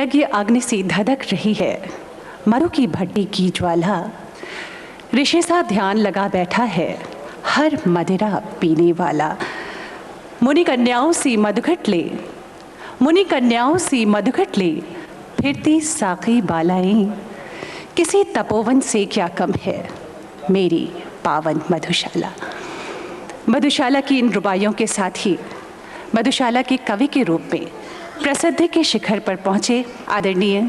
यज्ञ अग्नि से धधक रही है, मरु की भट्टी की ज्वाला। ऋषि सा ध्यान लगा बैठा है हर मदिरा पीने वाला। मुनि कन्याओं से मधुघट ले, मुनि कन्याओं से मधुघट ले, फिरती साकी बालाएं। किसी तपोवन से क्या कम है मेरी पावन मधुशाला। मधुशाला की इन रुबाइयों के साथ ही मधुशाला के कवि के रूप में प्रसिद्धि के शिखर पर पहुँचे आदरणीय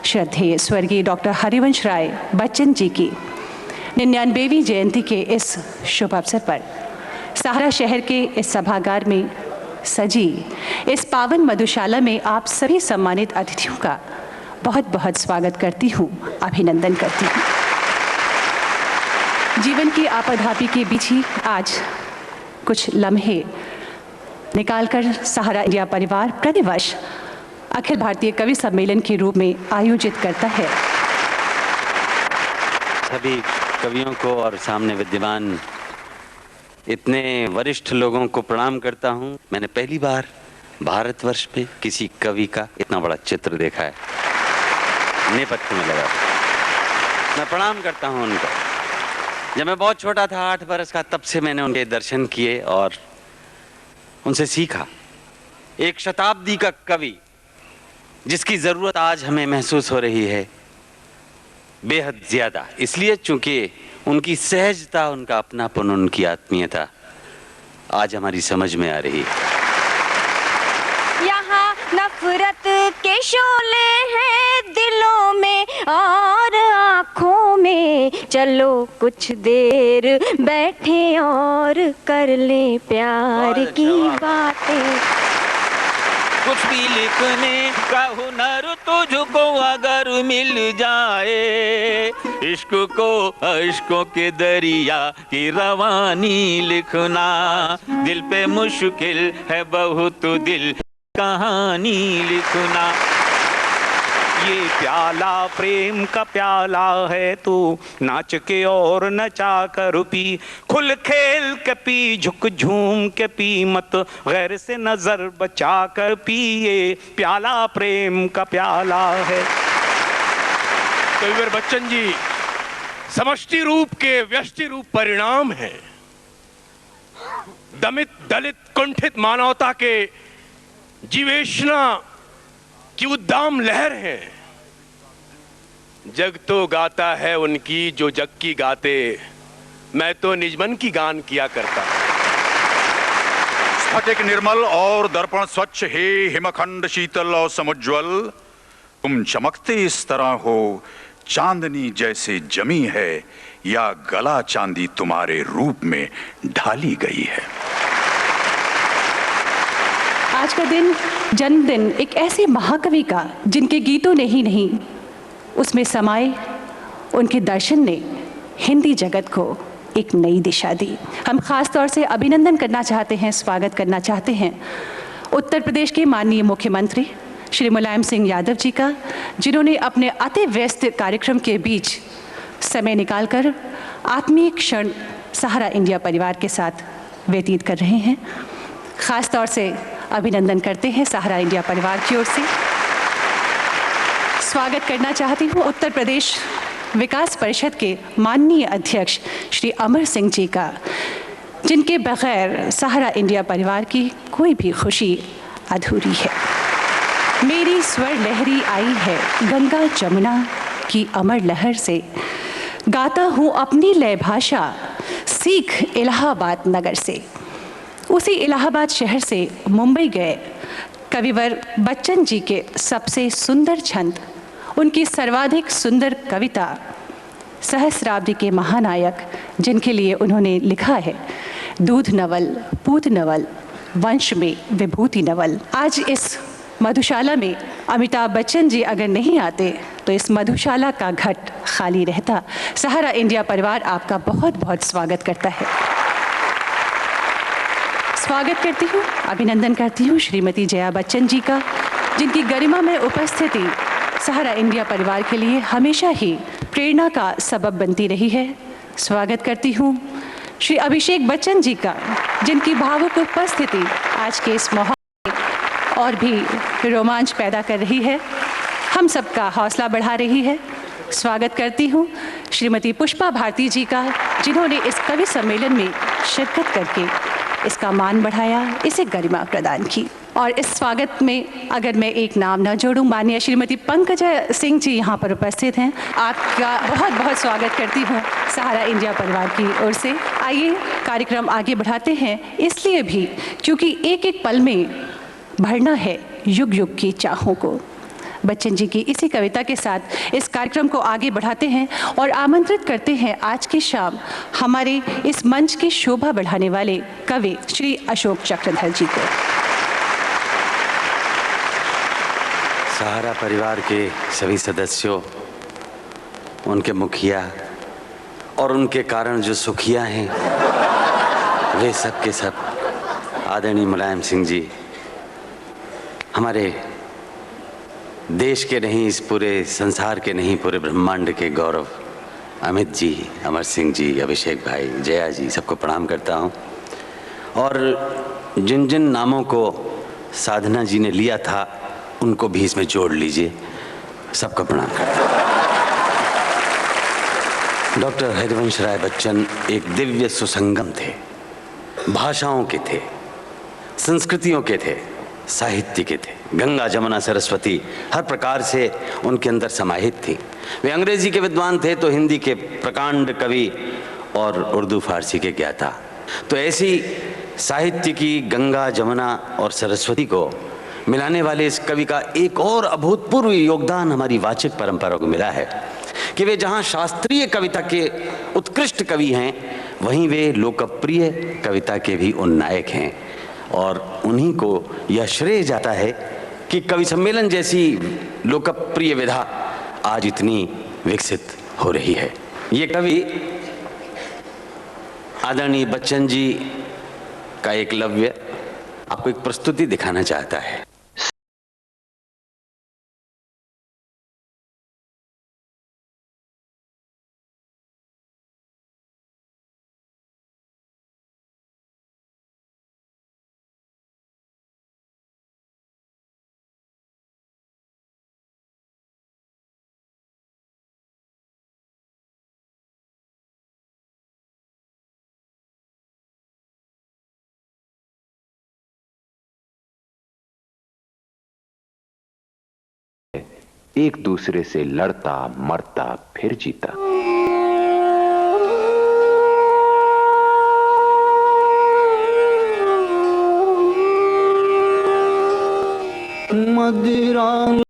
श्रद्धेय स्वर्गीय डॉक्टर हरिवंश राय बच्चन जी की 99वीं जयंती के इस शुभ अवसर पर सहारा शहर के इस सभागार में सजी इस पावन मधुशाला में आप सभी सम्मानित अतिथियों का बहुत बहुत स्वागत करती हूँ, अभिनंदन करती हूँ। जीवन की आपाधापी के बीच ही आज कुछ लम्हे निकालकर सहारा इंडिया परिवार प्रतिवर्ष अखिल भारतीय कवि सम्मेलन के रूप में आयोजित करता है। सभी कवियों को और सामने विद्यमान इतने वरिष्ठ लोगों को प्रणाम करता हूं। मैंने पहली बार भारतवर्ष में किसी कवि का इतना बड़ा चित्र देखा है, नेपथ्य में लगा। मैं प्रणाम करता हूं उनको। जब मैं बहुत छोटा था, 8 बरस का, तब से मैंने उनके दर्शन किए और उनसे सीखा। एक शताब्दी का कवि जिसकी ज़रूरत आज हमें महसूस हो रही है बेहद ज़्यादा, इसलिए चूंकि उनकी सहजता, उनका अपनापन, उनकी आत्मीयता आज हमारी समझ में आ रही है। यहाँ नफरत के शोले हैं दिलों में और आँखों में, चलो कुछ देर बैठे और कर ले प्यार की बातें। कुछ भी लिखने का हुनर तुझको अगर मिल जाए, इश्क को इश्कों के दरिया की रवानी लिखना। दिल पे मुश्किल है बहुत, दिल कहानी लिखना। ये प्याला प्रेम का प्याला है, तू नाच के और नचा कर पी। खुल खेल के पी, झुक झूम के पी, मत गैर से नजर बचा कर पी। ये प्याला प्रेम का प्याला है। कविवर बच्चन जी समष्टि रूप के व्यष्टि रूप परिणाम है। दमित दलित कुंठित मानवता के जीवेशना की उद्दाम लहर है। जग तो गाता है उनकी जो जग की गाते, मैं तो निजमन की गान किया करता। स्फटिक निर्मल और दर्पण स्वच्छ, हे हिमखंड शीतल और समुज्वल। तुम चमकते इस तरह हो चांदनी जैसे जमी है, या गला चांदी तुम्हारे रूप में ढाली गई है। आज का दिन जन्मदिन एक ऐसे महाकवि का जिनके गीतों ने ही नहीं, उसमें समाये उनके दर्शन ने हिंदी जगत को एक नई दिशा दी। हम खास तौर से अभिनंदन करना चाहते हैं, स्वागत करना चाहते हैं उत्तर प्रदेश के माननीय मुख्यमंत्री श्री मुलायम सिंह यादव जी का, जिन्होंने अपने अति व्यस्त कार्यक्रम के बीच समय निकालकर आत्मीय क्षण सहारा इंडिया परिवार के साथ व्यतीत कर रहे हैं। खास तौर से अभिनंदन करते हैं सहारा इंडिया परिवार की ओर से। स्वागत करना चाहती हूँ उत्तर प्रदेश विकास परिषद के माननीय अध्यक्ष श्री अमर सिंह जी का, जिनके बगैर सहारा इंडिया परिवार की कोई भी खुशी अधूरी है। मेरी स्वर लहरी आई है गंगा जमुना की अमर लहर से, गाता हूँ अपनी लय भाषा सीख इलाहाबाद नगर से। उसी इलाहाबाद शहर से मुंबई गए कविवर बच्चन जी के सबसे सुंदर छंद, उनकी सर्वाधिक सुंदर कविता सहस्राब्दी के महानायक, जिनके लिए उन्होंने लिखा है दूध नवल पूत नवल वंश में विभूति नवल। आज इस मधुशाला में अमिताभ बच्चन जी अगर नहीं आते तो इस मधुशाला का घट खाली रहता। सहारा इंडिया परिवार आपका बहुत बहुत स्वागत करता है। स्वागत करती हूँ, अभिनंदन करती हूँ श्रीमती जया बच्चन जी का, जिनकी गरिमा में उपस्थिति सहारा इंडिया परिवार के लिए हमेशा ही प्रेरणा का सबब बनती रही है। स्वागत करती हूँ श्री अभिषेक बच्चन जी का, जिनकी भावुक उपस्थिति आज के इस माहौल में और भी रोमांच पैदा कर रही है। हम सबका हौसला बढ़ा रही है। स्वागत करती हूँ श्रीमती पुष्पा भारती जी का, जिन्होंने इस कवि सम्मेलन में शिरकत करके इसका मान बढ़ाया, इसे गरिमा प्रदान की। और इस स्वागत में अगर मैं एक नाम न जोड़ूं, माननीय श्रीमती पंकजा सिंह जी यहाँ पर उपस्थित हैं। आपका बहुत बहुत स्वागत करती हूँ सहारा इंडिया परिवार की ओर से। आइए कार्यक्रम आगे बढ़ाते हैं, इसलिए भी क्योंकि एक एक पल में भरना है युग युग की चाहों को। बच्चन जी की इसी कविता के साथ इस कार्यक्रम को आगे बढ़ाते हैं और आमंत्रित करते हैं आज की शाम हमारे इस मंच की शोभा बढ़ाने वाले कवि श्री अशोक चक्रधर जी को। सहारा परिवार के सभी सदस्यों, उनके मुखिया और उनके कारण जो सुखिया हैं, वे सब के सब आदरणीय मुलायम सिंह जी, हमारे देश के नहीं, इस पूरे संसार के नहीं, पूरे ब्रह्मांड के गौरव अमित जी, अमर सिंह जी, अभिषेक भाई, जया जी, सबको प्रणाम करता हूँ। और जिन जिन नामों को साधना जी ने लिया था उनको भी इसमें जोड़ लीजिए, सबको प्रणाम करता हूँ। डॉक्टर हरिवंश राय बच्चन एक दिव्य सुसंगम थे, भाषाओं के थे, संस्कृतियों के थे, साहित्य के थे। गंगा जमुना सरस्वती हर प्रकार से उनके अंदर समाहित थी। वे अंग्रेजी के विद्वान थे तो हिंदी के प्रकांड कवि और उर्दू फारसी के ज्ञाता। तो ऐसी साहित्य की गंगा जमुना और सरस्वती को मिलाने वाले इस कवि का एक और अभूतपूर्व योगदान हमारी वाचिक परंपरा को मिला है कि वे जहाँ शास्त्रीय कविता के उत्कृष्ट कवि हैं, वहीं वे लोकप्रिय कविता के भी उन्नायक हैं। और उन्हीं को यह श्रेय जाता है कि कवि सम्मेलन जैसी लोकप्रिय विधा आज इतनी विकसित हो रही है। ये कवि आदरणीय बच्चन जी का एकलव्य आपको एक प्रस्तुति दिखाना चाहता है। एक दूसरे से लड़ता मरता फिर जीता। मदिरा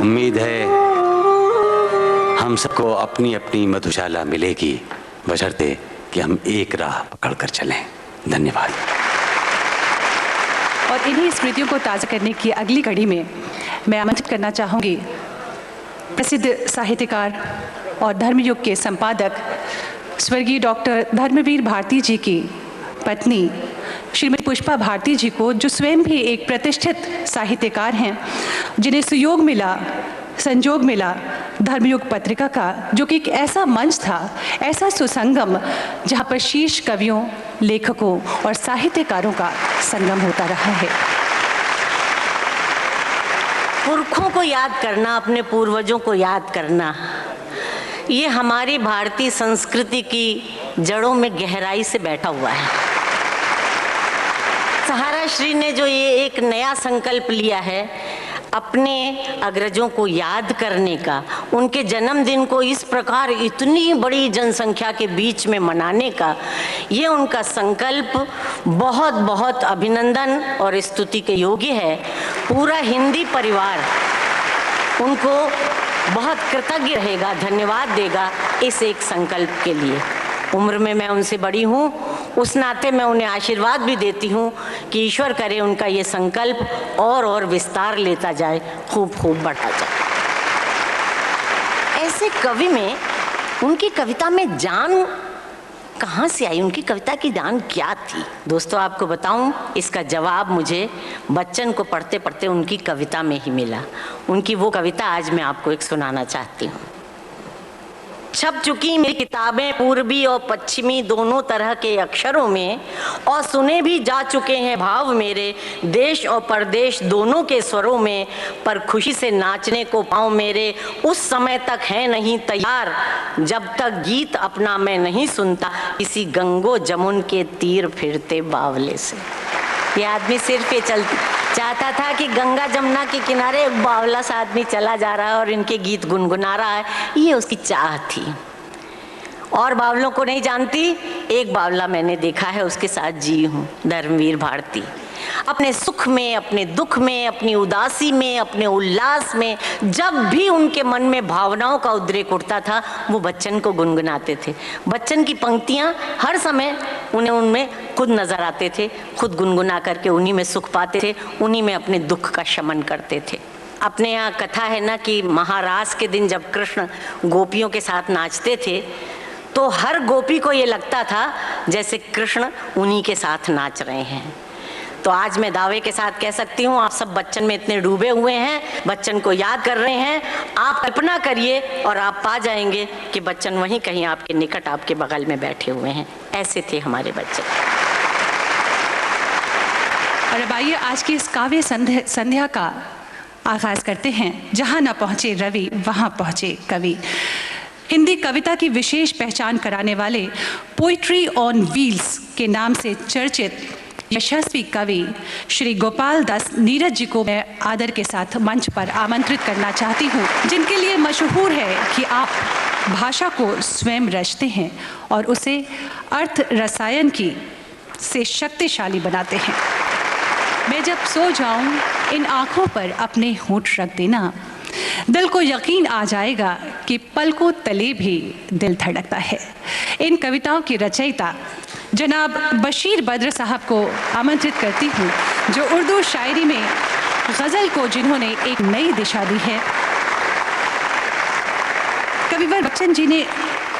उम्मीद है हम सबको अपनी अपनी मधुशाला मिलेगी, बशर्ते कि हम एक राह पकड़कर चलें। धन्यवाद। और इन्हीं स्मृतियों को ताज़ा करने की अगली कड़ी में मैं आमंत्रित करना चाहूँगी प्रसिद्ध साहित्यकार और धर्मयुग के संपादक स्वर्गीय डॉक्टर धर्मवीर भारती जी की पत्नी श्रीमती पुष्पा भारती जी को, जो स्वयं भी एक प्रतिष्ठित साहित्यकार हैं, जिन्हें संयोग मिला धर्मयुग पत्रिका का, जो कि एक ऐसा मंच था, ऐसा सुसंगम, जहाँ पर शीर्ष कवियों, लेखकों और साहित्यकारों का संगम होता रहा है। पुरखों को याद करना, अपने पूर्वजों को याद करना, ये हमारी भारतीय संस्कृति की जड़ों में गहराई से बैठा हुआ है। सहारा श्री ने जो ये एक नया संकल्प लिया है, अपने अग्रजों को याद करने का, उनके जन्मदिन को इस प्रकार इतनी बड़ी जनसंख्या के बीच में मनाने का, ये उनका संकल्प बहुत बहुत अभिनंदन और स्तुति के योग्य है। पूरा हिंदी परिवार उनको बहुत कृतज्ञ रहेगा, धन्यवाद देगा इस एक संकल्प के लिए। उम्र में मैं उनसे बड़ी हूँ, उस नाते मैं उन्हें आशीर्वाद भी देती हूँ कि ईश्वर करे उनका ये संकल्प और विस्तार लेता जाए, खूब खूब बढ़ा जाए। ऐसे कवि में उनकी कविता में जान कहाँ से आई, उनकी कविता की जान क्या थी? दोस्तों आपको बताऊं, इसका जवाब मुझे बच्चन को पढ़ते पढ़ते उनकी कविता में ही मिला। उनकी वो कविता आज मैं आपको एक सुनाना चाहती हूँ। छप चुकी मेरी किताबें पूर्वी और पश्चिमी दोनों तरह के अक्षरों में, और सुने भी जा चुके हैं भाव मेरे देश और परदेश दोनों के स्वरों में, पर खुशी से नाचने को पाँव मेरे उस समय तक है नहीं तैयार, जब तक गीत अपना मैं नहीं सुनता किसी गंगो जमुन के तीर फिरते बावले से। ये आदमी सिर्फ ये चाहता था कि गंगा जमुना के किनारे एक बावला सा आदमी चला जा रहा है और इनके गीत गुनगुना रहा है, ये उसकी चाह थी। और बावलों को नहीं जानती, एक बावला मैंने देखा है, उसके साथ जी हूँ, धर्मवीर भारती। अपने सुख में, अपने दुख में, अपनी उदासी में, अपने उल्लास में, जब भी उनके मन में भावनाओं का उद्रेक उठता था वो बच्चन को गुनगुनाते थे। बच्चन की पंक्तियाँ हर समय उन्हें उनमें खुद नजर आते थे, खुद गुनगुना करके उन्हीं में सुख पाते थे, उन्हीं में अपने दुख का शमन करते थे। अपने यहाँ कथा है ना कि महारास के दिन जब कृष्ण गोपियों के साथ नाचते थे तो हर गोपी को ये लगता था जैसे कृष्ण उन्हीं के साथ नाच रहे हैं। तो आज मैं दावे के साथ कह सकती हूँ, आप सब बच्चन में इतने डूबे हुए हैं, बच्चन को याद कर रहे हैं, आप कल्पना करिए और आप पा जाएंगे कि बच्चन वहीं कहीं आपके निकट, आपके बगल में बैठे हुए हैं। ऐसे थे हमारे बच्चे। और अब आइए आज की इस काव्य संध्या का आगाज करते हैं। जहाँ न पहुँचे रवि वहाँ पहुँचे कवि। हिंदी कविता की विशेष पहचान कराने वाले पोइट्री ऑन व्हील्स के नाम से चर्चित यशस्वी कवि श्री गोपाल दास नीरज जी को मैं आदर के साथ मंच पर आमंत्रित करना चाहती हूँ, जिनके लिए मशहूर है कि आप भाषा को स्वयं रचते हैं और उसे अर्थ रसायन की से शक्तिशाली बनाते हैं। मैं जब सो जाऊं इन आँखों पर अपने होंठ रख देना, दिल को यकीन आ जाएगा कि पलकों तले भी दिल धड़कता है। इन कविताओं की रचयिता जनाब बशीर बद्र साहब को आमंत्रित करती हूँ, जो उर्दू शायरी में गज़ल को जिन्होंने एक नई दिशा दी है। कविवर बच्चन जी ने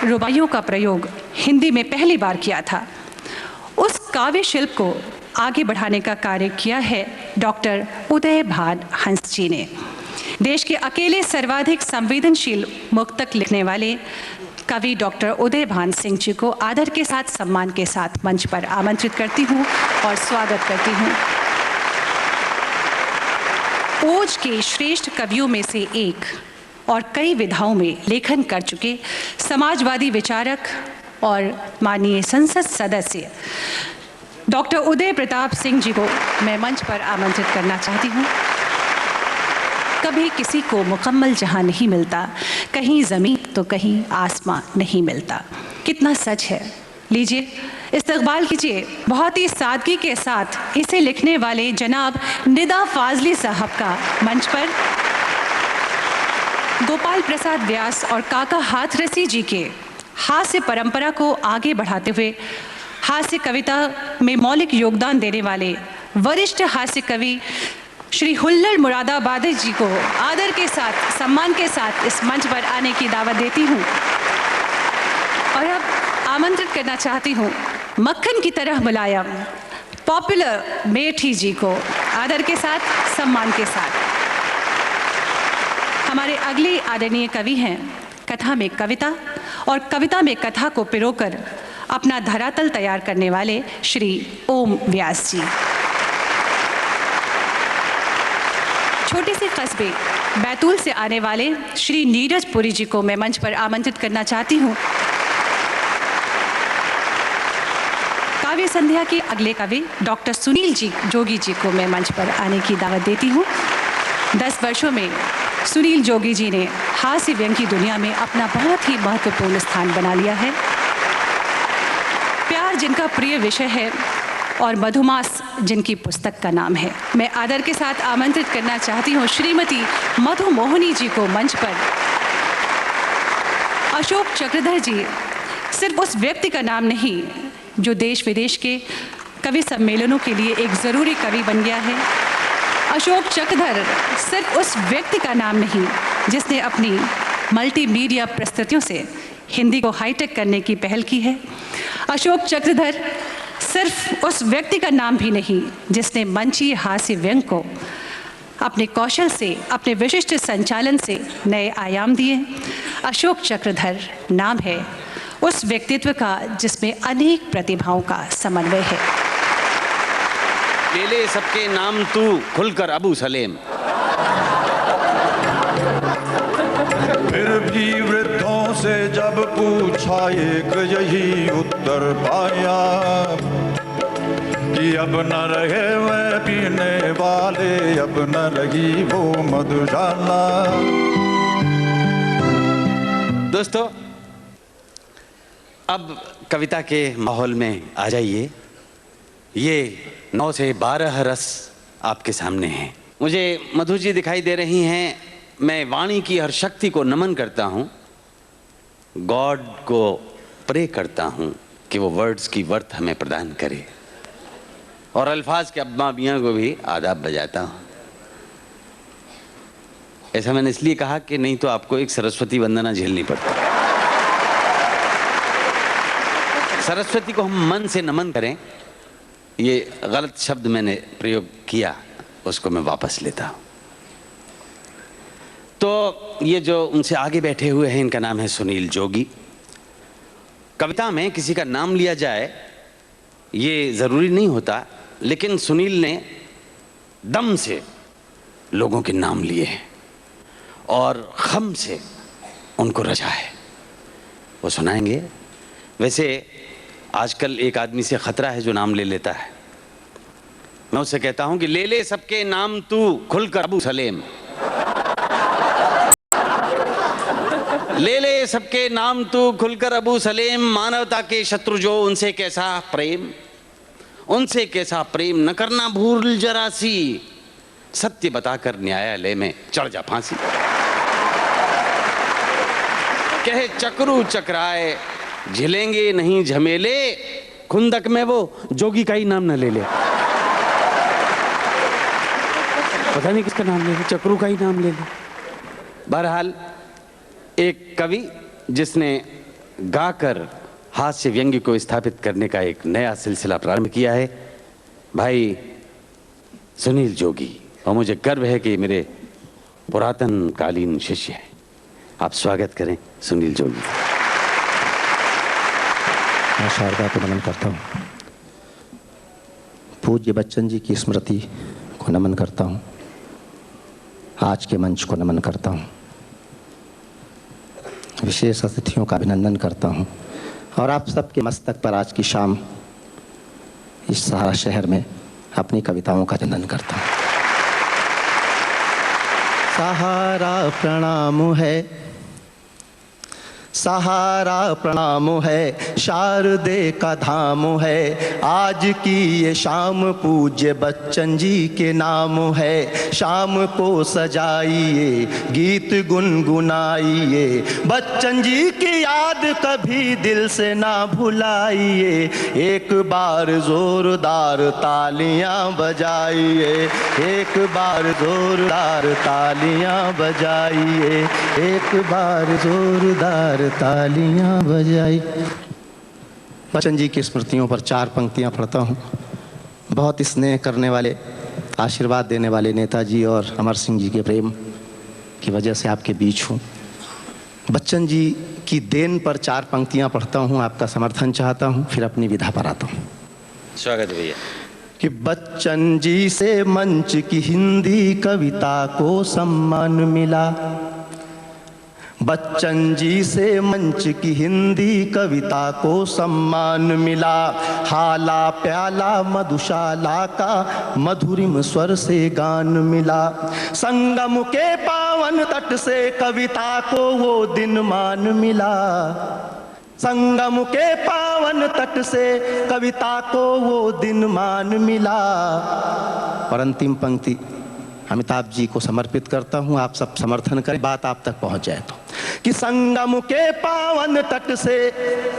रुबाइयों का प्रयोग हिंदी में पहली बार किया था। उस काव्य शिल्प को आगे बढ़ाने का कार्य किया है डॉक्टर उदय भान हंस जी ने। देश के अकेले सर्वाधिक संवेदनशील मुक्तक लिखने वाले कवि डॉक्टर उदय भान सिंह जी को आदर के साथ, सम्मान के साथ मंच पर आमंत्रित करती हूँ और स्वागत करती हूँ। ओज के श्रेष्ठ कवियों में से एक और कई विधाओं में लेखन कर चुके समाजवादी विचारक और माननीय संसद सदस्य डॉक्टर उदय प्रताप सिंह जी को मैं मंच पर आमंत्रित करना चाहती हूँ। कभी किसी को मुकम्मल जहां नहीं मिलता, कहीं ज़मीन तो कहीं आसमां नहीं मिलता। कितना सच है। लीजिए इस्तकबाल कीजिए बहुत ही सादगी के साथ इसे लिखने वाले जनाब निदा फाजली साहब का मंच पर। गोपाल प्रसाद व्यास और काका हाथरसी जी के हास्य परंपरा को आगे बढ़ाते हुए हास्य कविता में मौलिक योगदान देने वाले वरिष्ठ हास्य कवि श्री हुल्लड़ मुरादाबादी जी को आदर के साथ, सम्मान के साथ इस मंच पर आने की दावत देती हूँ। और अब आमंत्रित करना चाहती हूँ मक्खन की तरह मुलायम पॉपुलर मेठी जी को आदर के साथ, सम्मान के साथ। हमारे अगले आदरणीय कवि हैं कथा में कविता और कविता में कथा को पिरोकर अपना धरातल तैयार करने वाले श्री ओम व्यास जी। छोटे से कस्बे बैतूल से आने वाले श्री नीरज पुरी जी को मैं मंच पर आमंत्रित करना चाहती हूँ। काव्य संध्या के अगले कवि डॉक्टर सुनील जी जोगी जी को मैं मंच पर आने की दावत देती हूँ। 10 वर्षों में सुनील जोगी जी ने हास्य व्यंग की दुनिया में अपना बहुत ही महत्वपूर्ण स्थान बना लिया है। प्यार जिनका प्रिय विषय है और मधुमास जिनकी पुस्तक का नाम है, मैं आदर के साथ आमंत्रित करना चाहती हूँ श्रीमती मधु मोहनी जी को मंच पर। अशोक चक्रधर जी सिर्फ उस व्यक्ति का नाम नहीं जो देश विदेश के कवि सम्मेलनों के लिए एक ज़रूरी कवि बन गया है। अशोक चक्रधर सिर्फ उस व्यक्ति का नाम नहीं जिसने अपनी मल्टीमीडिया प्रस्तुतियों से हिंदी को हाईटेक करने की पहल की है। अशोक चक्रधर सिर्फ उस व्यक्ति का नाम भी नहीं जिसने मंची हास्य व्यंग को अपने कौशल से, अपने विशिष्ट संचालन से नए आयाम दिए। अशोक चक्रधर नाम है उस व्यक्तित्व का जिसमें अनेक प्रतिभाओं का समन्वय है। ले ले सबके नाम तू खुलकर अबू सलेम। फिर भी वृद्धों से जब पूछा एक यही उत्तर पाया कि अब न रहे वह पीने वाले, अब न रही वो मधुशाला। दोस्तों, अब कविता के माहौल में आ जाइए। ये 9 से 12 रस आपके सामने हैं। मुझे मधु जी दिखाई दे रही हैं। मैं वाणी की हर शक्ति को नमन करता हूँ, गॉड को प्रे करता हूँ कि वो वर्ड्स की वर्थ हमें प्रदान करे, और अल्फाज के अब्बा मियाँ को भी आदाब बजाता हूँ। ऐसा मैंने इसलिए कहा कि नहीं तो आपको एक सरस्वती वंदना झेलनी पड़ती। सरस्वती को हम मन से नमन करें, ये गलत शब्द मैंने प्रयोग किया, उसको मैं वापस लेता हूँ। तो ये जो उनसे आगे बैठे हुए हैं, इनका नाम है सुनील जोगी। कविता में किसी का नाम लिया जाए ये ज़रूरी नहीं होता, लेकिन सुनील ने दम से लोगों के नाम लिए हैं और खम से उनको रचा है। वो सुनाएंगे। वैसे आजकल एक आदमी से खतरा है जो नाम ले लेता है। मैं उससे कहता हूं कि ले ले सबके नाम तू खुलकर अबू सलेम। ले ले सबके नाम तू खुलकर अबू सलेम, मानवता के शत्रु जो उनसे कैसा प्रेम, उनसे कैसा प्रेम न करना भूल जरा सी, सत्य बताकर न्यायालय में चढ़ जा फांसी। कहे चक्रू चक्राए झिलेंगे नहीं झमेले, खुंदक में वो जोगी का ही नाम न ले ले। पता नहीं किसका नाम ले ले, चक्रू का ही नाम ले ले। बहरहाल एक कवि जिसने गाकर हास्य व्यंग्य को स्थापित करने का एक नया सिलसिला प्रारंभ किया है, भाई सुनील जोगी, और मुझे गर्व है कि मेरे पुरातन कालीन शिष्य हैं। आप स्वागत करें सुनील जोगी। मैं शारदा को नमन करता हूँ, पूज्य बच्चन जी की स्मृति को नमन करता हूँ, आज के मंच को नमन करता हूँ, विशेष अतिथियों का अभिनंदन करता हूँ, और आप सबके मस्तक पर आज की शाम इस सहारा शहर में अपनी कविताओं का जनन करता हूँ। सहारा प्रणाम है, सहारा प्रणाम है, शारदे का धाम है, आज की ये शाम पूज्य बच्चन जी के नाम है। शाम को सजाइए, गीत गुनगुनाइए, बच्चन जी की याद कभी दिल से ना भुलाइए। एक बार जोरदार तालियां बजाइए, एक बार जोरदार तालियां बजाइए, एक बार जोरदार तालियां बजाई। बच्चन जी की स्मृतियों पर 4 पंक्तियां पढ़ता हूं। बहुत स्नेह करने वाले, आशीर्वाद देने वाले नेताजी और अमर सिंह जी के प्रेम की वजह से आपके बीच हूं। बच्चन जी की देन पर 4 पंक्तियां पढ़ता हूं, आपका समर्थन चाहता हूं, फिर अपनी विधा पर आता हूं। स्वागत है भैया। कि बच्चन जी से मंच की हिंदी कविता को सम्मान मिला, बच्चन जी से मंच की हिंदी कविता को सम्मान मिला। हाला प्याला मधुशाला का मधुरिम स्वर से गान मिला। संगम के पावन तट से कविता को वो दिन मान मिला। संगम के पावन तट से कविता को वो दिन मान मिला। और अंतिम पंक्ति अमिताभ जी को समर्पित करता हूं, आप सब समर्थन करें, बात आप तक पहुंच जाए तो। कि संगम के पावन तट से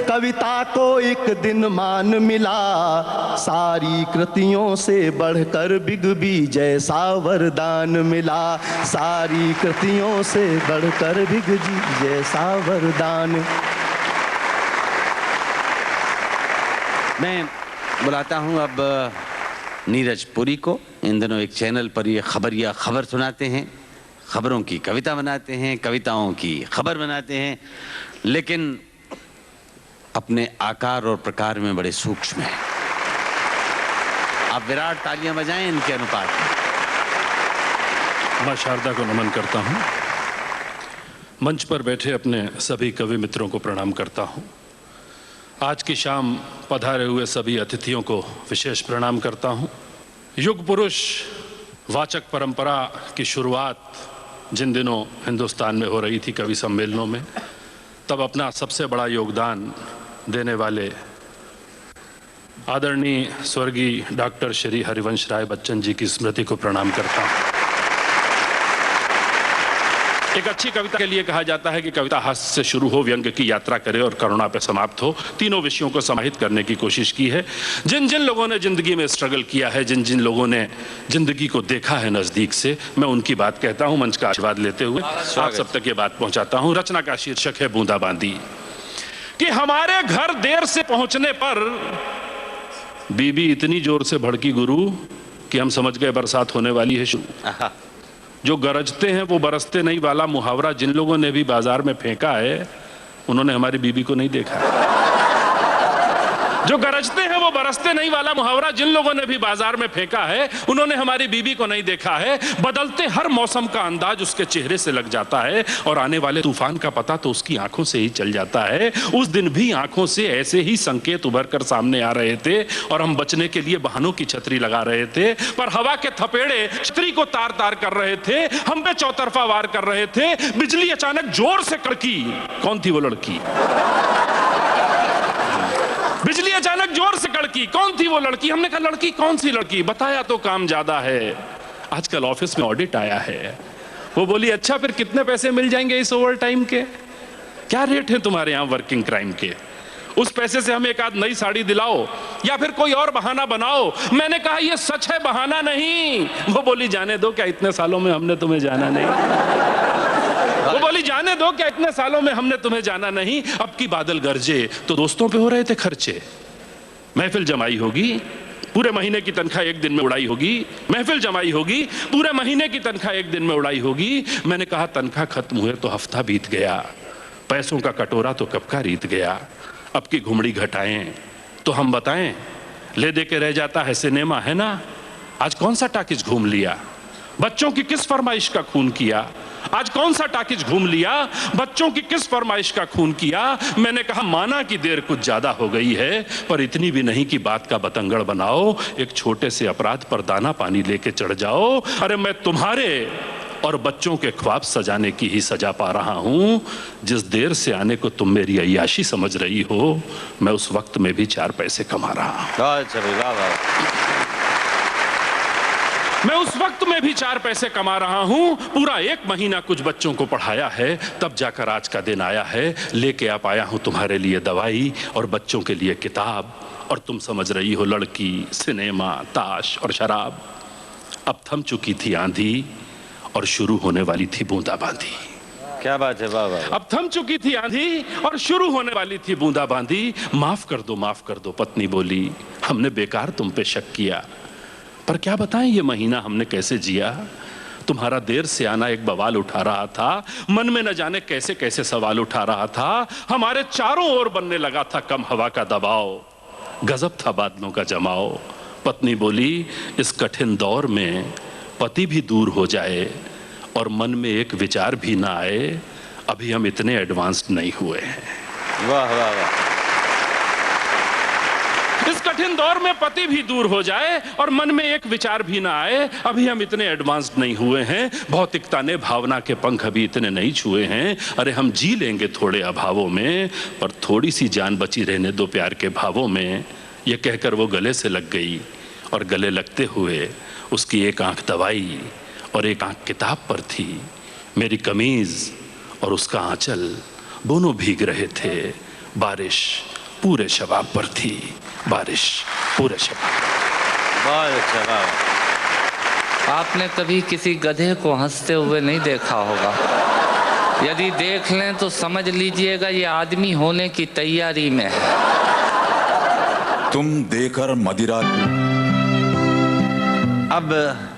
कविता को एक दिन मान मिला। सारी कृतियों से बढ़कर बिगबी जैसा वरदान मिला। सारी कृतियों से बढ़कर बिगबी जैसा वरदान। मैं बुलाता हूं अब नीरज पुरी को। इन दिनों एक चैनल पर ये खबरिया खबर सुनाते हैं, खबरों की कविता बनाते हैं, कविताओं की खबर बनाते हैं, लेकिन अपने आकार और प्रकार में बड़े सूक्ष्म हैं। आप विराट तालियां बजाएं इनके अनुपात में। मां शारदा को नमन करता हूं। मंच पर बैठे अपने सभी कवि मित्रों को प्रणाम करता हूं। आज की शाम पधारे हुए सभी अतिथियों को विशेष प्रणाम करता हूं। युग पुरुष वाचक परंपरा की शुरुआत जिन दिनों हिंदुस्तान में हो रही थी कवि सम्मेलनों में, तब अपना सबसे बड़ा योगदान देने वाले आदरणीय स्वर्गीय डॉक्टर श्री हरिवंश राय बच्चन जी की स्मृति को प्रणाम करता हूं। एक अच्छी कविता के लिए कहा जाता है कि कविता हास्य से शुरू हो, व्यंग्य की यात्रा करे और करुणा पे समाप्त हो। तीनों विषयों को समाहित करने की कोशिश की है। जिन जिन लोगों ने जिंदगी में स्ट्रगल किया है, जिन जिन लोगों ने जिंदगी को देखा है नजदीक से, मैं उनकी बात कहता हूं। मंच का आशीर्वाद लेते हुए आप सब तक ये बात पहुंचाता हूं। रचना का शीर्षक है बूंदाबांदी। कि हमारे घर देर से पहुंचने पर बीबी इतनी जोर से भड़की गुरु कि हम समझ गए बरसात होने वाली है शुरू। जो गरजते हैं वो बरसते नहीं वाला मुहावरा जिन लोगों ने भी बाजार में फेंका है, उन्होंने हमारी बीबी को नहीं देखा। जो गरजते हैं वो बरसते नहीं वाला मुहावरा जिन लोगों ने भी बाजार में फेंका है, उन्होंने हमारी बीबी को नहीं देखा है। बदलते हर मौसम का अंदाज उसके चेहरे से लग जाता है और आने वाले तूफान का पता तो उसकी आंखों से ही चल जाता है। उस दिन भी आंखों से ऐसे ही संकेत उभर कर सामने आ रहे थे और हम बचने के लिए बहानों की छतरी लगा रहे थे, पर हवा के थपेड़े छतरी को तार तार कर रहे थे, हम पे चौतरफा वार कर रहे थे। बिजली अचानक जोर से कड़की। कौन थी वो लड़की? बिजली अचानक जोर से कड़की। कौन थी वो लड़की? हमने कहा लड़की कौन सी लड़की? बताया तो काम ज्यादा है, आजकल ऑफिस में ऑडिट आया है। वो बोली अच्छा फिर कितने पैसे मिल जाएंगे इस ओवर टाइम के? क्या रेट है तुम्हारे यहाँ वर्किंग क्राइम के? उस पैसे से हमें एक आध नई साड़ी दिलाओ या फिर कोई और बहाना बनाओ। मैंने कहा ये सच है, बहाना नहीं। वो बोली जाने दो, क्या इतने सालों में हमने तुम्हें जाना नहीं? वो बोली जाने दो, क्या इतने सालों में हमने तुम्हें जाना नहीं? अब की बादल गरजे तो दोस्तों पे हो रहे थे खर्चे। महफिल जमाई होगी, पूरे महीने की तनख्वाह एक दिन में उड़ाई होगी। महफिल जमाई होगी, पूरे महीने की तनख्वाह एक दिन में उड़ाई होगी। मैंने कहा तनख्वाह खत्म हुए तो हफ्ता बीत गया, पैसों का कटोरा तो कब का रीत गया। अब की घुमड़ी घटाएं तो हम बताएं, ले दे के रह जाता है सिनेमा, है ना? आज कौन सा टाकिज घूम लिया? बच्चों की किस फरमाइश का खून किया? आज कौन सा टाकिज घूम लिया? बच्चों की किस फरमाइश का खून किया? मैंने कहा माना कि देर कुछ ज्यादा हो गई है, पर इतनी भी नहीं कि बात का बतंगड़ बनाओ। एक छोटे से अपराध पर दाना पानी लेके चढ़ जाओ। अरे मैं तुम्हारे और बच्चों के ख्वाब सजाने की ही सजा पा रहा हूं। जिस देर से आने को तुम मेरी अय्याशी समझ रही हो, मैं उस वक्त में भी 4 पैसे कमा रहा हूं। मैं उस वक्त में भी 4 पैसे कमा रहा हूं। पूरा 1 महीना कुछ बच्चों को पढ़ाया है, तब जाकर आज का दिन आया है। लेके आप आया हूं तुम्हारे लिए दवाई और बच्चों के लिए किताब, और तुम समझ रही हो लड़की, सिनेमा, ताश और शराब। अब थम चुकी थी आंधी और शुरू होने वाली थी बूंदाबांदी। क्या बात है बाबा। अब थम चुकी थी आंधी और शुरू होने वाली थी बूंदाबांदी। माफ कर दो पत्नी बोली, हमने बेकार तुम पे शक किया, पर क्या बताएं ये महीना हमने कैसे जिया। तुम्हारा देर से आना एक बवाल उठा रहा था, मन में न जाने कैसे कैसे सवाल उठा रहा था। हमारे चारों ओर बनने लगा था कम हवा का दबाव, गजब था बादलों का जमाओ। पत्नी बोली इस कठिन दौर में पति भी दूर हो जाए और मन में एक विचार भी ना आए, अभी हम इतने एडवांस्ड नहीं हुए हैं। वाह वाह वाह। इस कठिन दौर में पति भी दूर हो जाए और मन में एक विचार भी ना आए, अभी हम इतने एडवांस्ड नहीं हुए हैं। भौतिकता ने भावना के पंख अभी इतने नहीं छुए हैं। अरे हम जी लेंगे थोड़े अभावों में, पर थोड़ी सी जान बची रहने दो प्यार के भावों में। ये कहकर वो गले से लग गई और गले लगते हुए उसकी एक आंख दवाई और एक आंख किताब पर थी। मेरी कमीज और उसका आंचल दोनों भीग रहे थे। बारिश पूरे शबाब पर थी, बारिश पूरे शबाब। बहुत अच्छा, वाह। आपने कभी किसी गधे को हंसते हुए नहीं देखा होगा। यदि देख लें तो समझ लीजिएगा ये आदमी होने की तैयारी में है। तुम देकर मदिरा। अब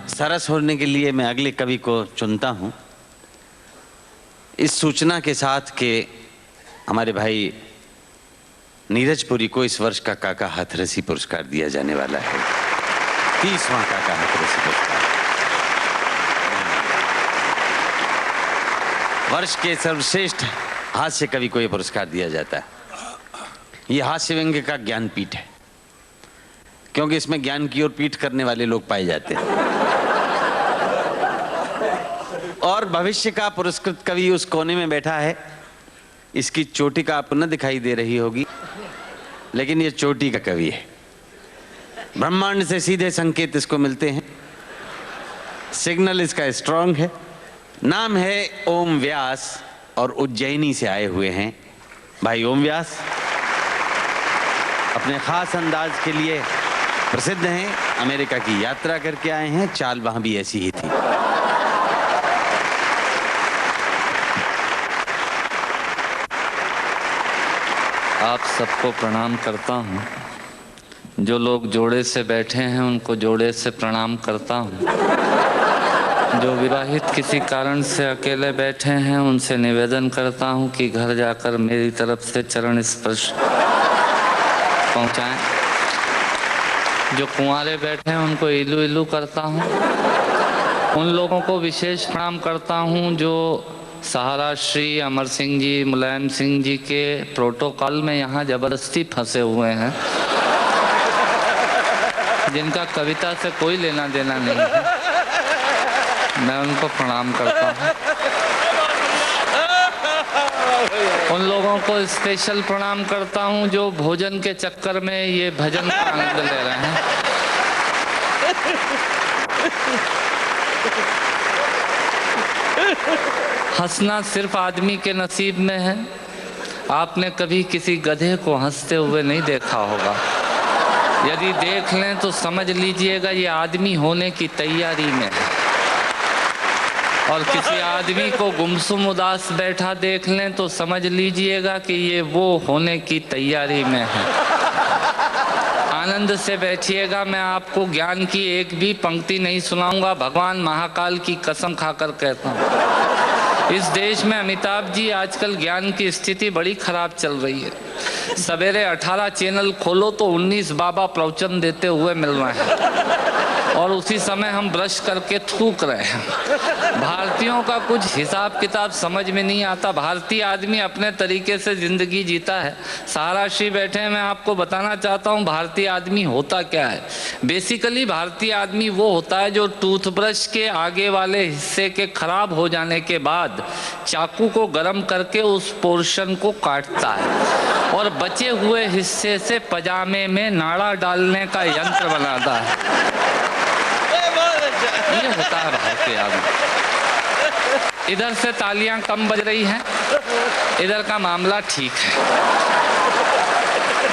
सरस होने के लिए मैं अगले कवि को चुनता हूं, इस सूचना के साथ कि हमारे भाई नीरज पुरी को इस वर्ष का काका हाथरसी पुरस्कार दिया जाने वाला है। 30वां काका हाथरसी पुरस्कार। वर्ष के सर्वश्रेष्ठ हास्य कवि को यह पुरस्कार दिया जाता है। यह हास्य व्यंग्य का ज्ञानपीठ है, क्योंकि इसमें ज्ञान की ओर पीठ करने वाले लोग पाए जाते हैं। और भविष्य का पुरस्कृत कवि उस कोने में बैठा है। इसकी चोटी का आपको न दिखाई दे रही होगी, लेकिन ये चोटी का कवि है। ब्रह्मांड से सीधे संकेत इसको मिलते हैं। सिग्नल इसका स्ट्रांग है। नाम है ओम व्यास और उज्जैनी से आए हुए हैं भाई ओम व्यास। अपने खास अंदाज के लिए प्रसिद्ध हैं। अमेरिका की यात्रा करके आए हैं। चाल वहां भी ऐसी ही थी। आप सबको प्रणाम करता हूँ। जो लोग जोड़े से बैठे हैं उनको जोड़े से प्रणाम करता हूँ। जो विवाहित किसी कारण से अकेले बैठे हैं उनसे निवेदन करता हूँ कि घर जाकर मेरी तरफ से चरण स्पर्श पहुँचाएं। जो कुंवारे बैठे हैं उनको इलू इलू करता हूँ। उन लोगों को विशेष प्रणाम करता हूँ जो सहारा श्री अमर सिंह जी, मुलायम सिंह जी के प्रोटोकॉल में यहाँ जबरदस्ती फंसे हुए हैं, जिनका कविता से कोई लेना देना नहीं है। मैं उनको प्रणाम करता हूँ। उन लोगों को स्पेशल प्रणाम करता हूँ जो भोजन के चक्कर में ये भजन का आनंद ले रहे हैं। हंसना सिर्फ आदमी के नसीब में है। आपने कभी किसी गधे को हंसते हुए नहीं देखा होगा। यदि देख लें तो समझ लीजिएगा ये आदमी होने की तैयारी में है। और किसी आदमी को गुमसुम उदास बैठा देख लें तो समझ लीजिएगा कि ये वो होने की तैयारी में है। आनंद से बैठिएगा। मैं आपको ज्ञान की एक भी पंक्ति नहीं सुनाऊंगा। भगवान महाकाल की कसम खाकर कहता हूँ, इस देश में अमिताभ जी आजकल ज्ञान की स्थिति बड़ी खराब चल रही है। सवेरे 18 चैनल खोलो तो 19 बाबा प्रवचन देते हुए मिल रहे हैं और उसी समय हम ब्रश करके थूक रहे हैं। भारतीयों का कुछ हिसाब किताब समझ में नहीं आता। भारतीय आदमी अपने तरीके से जिंदगी जीता है। सहारा श्री बैठे हैं, मैं आपको बताना चाहता हूँ भारतीय आदमी होता क्या है। बेसिकली भारतीय आदमी वो होता है जो टूथब्रश के आगे वाले हिस्से के खराब हो जाने के बाद चाकू को गर्म करके उस पोर्शन को काटता है और बचे हुए हिस्से से पजामे में नाड़ा डालने का यंत्र बनाता है। ये होता है भारतीय आदमी। इधर से तालियां कम बज रही हैं, इधर का मामला ठीक है।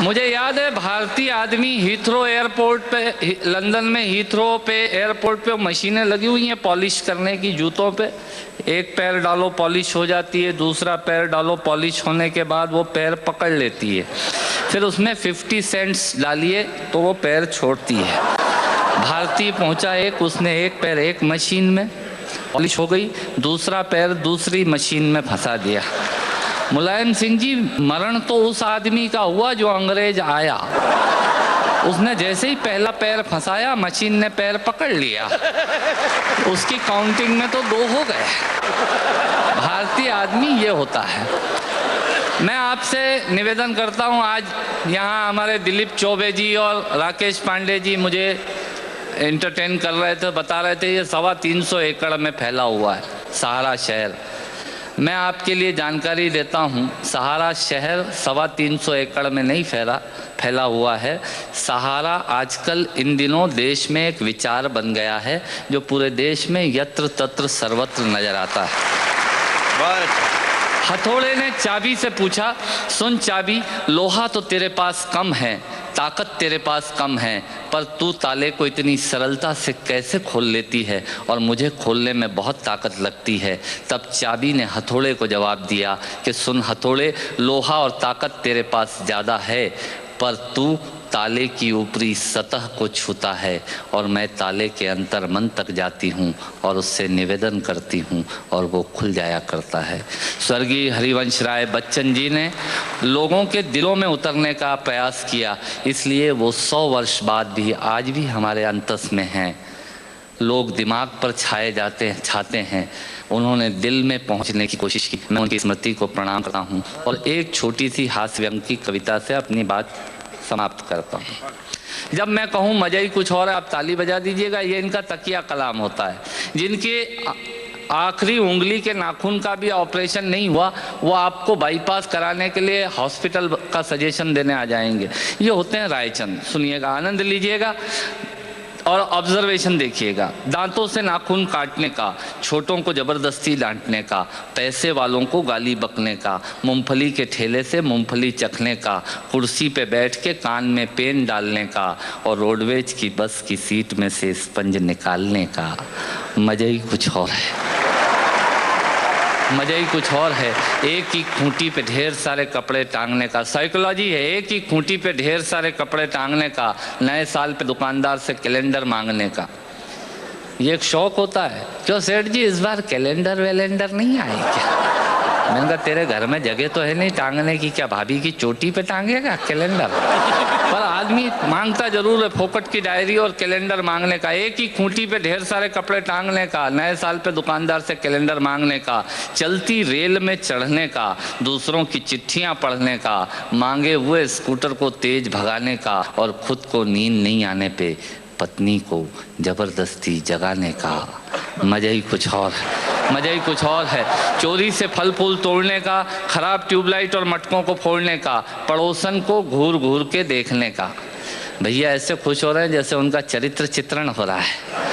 मुझे याद है भारतीय आदमी हीथ्रो एयरपोर्ट पे, लंदन में हीथ्रो पे एयरपोर्ट पे मशीनें लगी हुई हैं पॉलिश करने की जूतों पे। एक पैर डालो पॉलिश हो जाती है, दूसरा पैर डालो पॉलिश होने के बाद वो पैर पकड़ लेती है। फिर उसमें 50 सेंट्स डालिए तो वो पैर छोड़ती है। भारतीय पहुंचा एक, उसने एक पैर एक मशीन में पॉलिश हो गई, दूसरा पैर दूसरी मशीन में फंसा दिया। मुलायम सिंह जी, मरण तो उस आदमी का हुआ जो अंग्रेज आया। उसने जैसे ही पहला पैर फंसाया मशीन ने पैर पकड़ लिया, उसकी काउंटिंग में तो 2 हो गए। भारतीय आदमी ये होता है। मैं आपसे निवेदन करता हूँ, आज यहाँ हमारे दिलीप चौबे जी और राकेश पांडे जी मुझे एंटरटेन कर रहे थे, बता रहे थे ये 325 एकड़ में फैला हुआ है सहारा शहर। मैं आपके लिए जानकारी देता हूँ, सहारा शहर 325 एकड़ में नहीं फैला हुआ है। सहारा आजकल इन दिनों देश में एक विचार बन गया है जो पूरे देश में यत्र तत्र सर्वत्र नजर आता है। हथौड़े ने चाबी से पूछा, सुन चाबी, लोहा तो तेरे पास कम है, ताकत तेरे पास कम है, पर तू ताले को इतनी सरलता से कैसे खोल लेती है और मुझे खोलने में बहुत ताकत लगती है। तब चाबी ने हथौड़े को जवाब दिया कि सुन हथौड़े, लोहा और ताकत तेरे पास ज़्यादा है, पर तू ताले की ऊपरी सतह को छूता है और मैं ताले के अंतर मन तक जाती हूँ और उससे निवेदन करती हूँ और वो खुल जाया करता है। स्वर्गीय हरिवंश राय बच्चन जी ने लोगों के दिलों में उतरने का प्रयास किया, इसलिए वो 100 वर्ष बाद भी आज भी हमारे अंतस में हैं। लोग दिमाग पर छाते हैं, उन्होंने दिल में पहुंचने की कोशिश की। मैं उनकी स्मृति को प्रणाम करता हूं और एक छोटी सी हास्य व्यंग की कविता से अपनी बात समाप्त करता हूं। जब मैं कहूं मजा ही कुछ और है, आप ताली बजा दीजिएगा। ये इनका तकिया कलाम होता है। जिनके आखिरी उंगली के नाखून का भी ऑपरेशन नहीं हुआ, वो आपको बाईपास कराने के लिए हॉस्पिटल का सजेशन देने आ जाएंगे। ये होते हैं रायचंद। सुनिएगा, आनंद लीजिएगा और ऑब्जर्वेशन देखिएगा। दांतों से नाखून काटने का, छोटों को जबरदस्ती डांटने का, पैसे वालों को गाली बकने का, मूंगफली के ठेले से मूंगफली चखने का, कुर्सी पे बैठ के कान में पेन डालने का और रोडवेज की बस की सीट में से स्पंज निकालने का। मजा ही कुछ और है, मजा ही कुछ और है। एक ही खूंटी पे ढेर सारे कपड़े टांगने का साइकोलॉजी है। एक ही खूंटी पे ढेर सारे कपड़े टांगने का, नए साल पे दुकानदार से कैलेंडर मांगने का, ये एक शौक होता है। क्यों सेठ जी इस बार कैलेंडर वैलेंडर नहीं आए क्या? मैंने कहा तेरे घर में जगह तो है नहीं टांगने की, क्या भाभी की चोटी पे टांगेगा कैलेंडर? पर आदमी मांगता जरूर है, फोकट की डायरी और कैलेंडर मांगने का। एक ही खूंटी पे ढेर सारे कपड़े टांगने का, नए साल पे दुकानदार से कैलेंडर मांगने का, चलती रेल में चढ़ने का, दूसरों की चिट्ठियां पढ़ने का, मांगे हुए स्कूटर को तेज भगाने का और खुद को नींद नहीं आने पे पत्नी को जबरदस्ती जगाने का। मजा ही कुछ और है, मजा ही कुछ और है। चोरी से फल फूल तोड़ने का, खराब ट्यूबलाइट और मटकों को फोड़ने का, पड़ोसन को घूर घूर के देखने का। भैया ऐसे खुश हो रहे हैं जैसे उनका चरित्र चित्रण हो रहा है।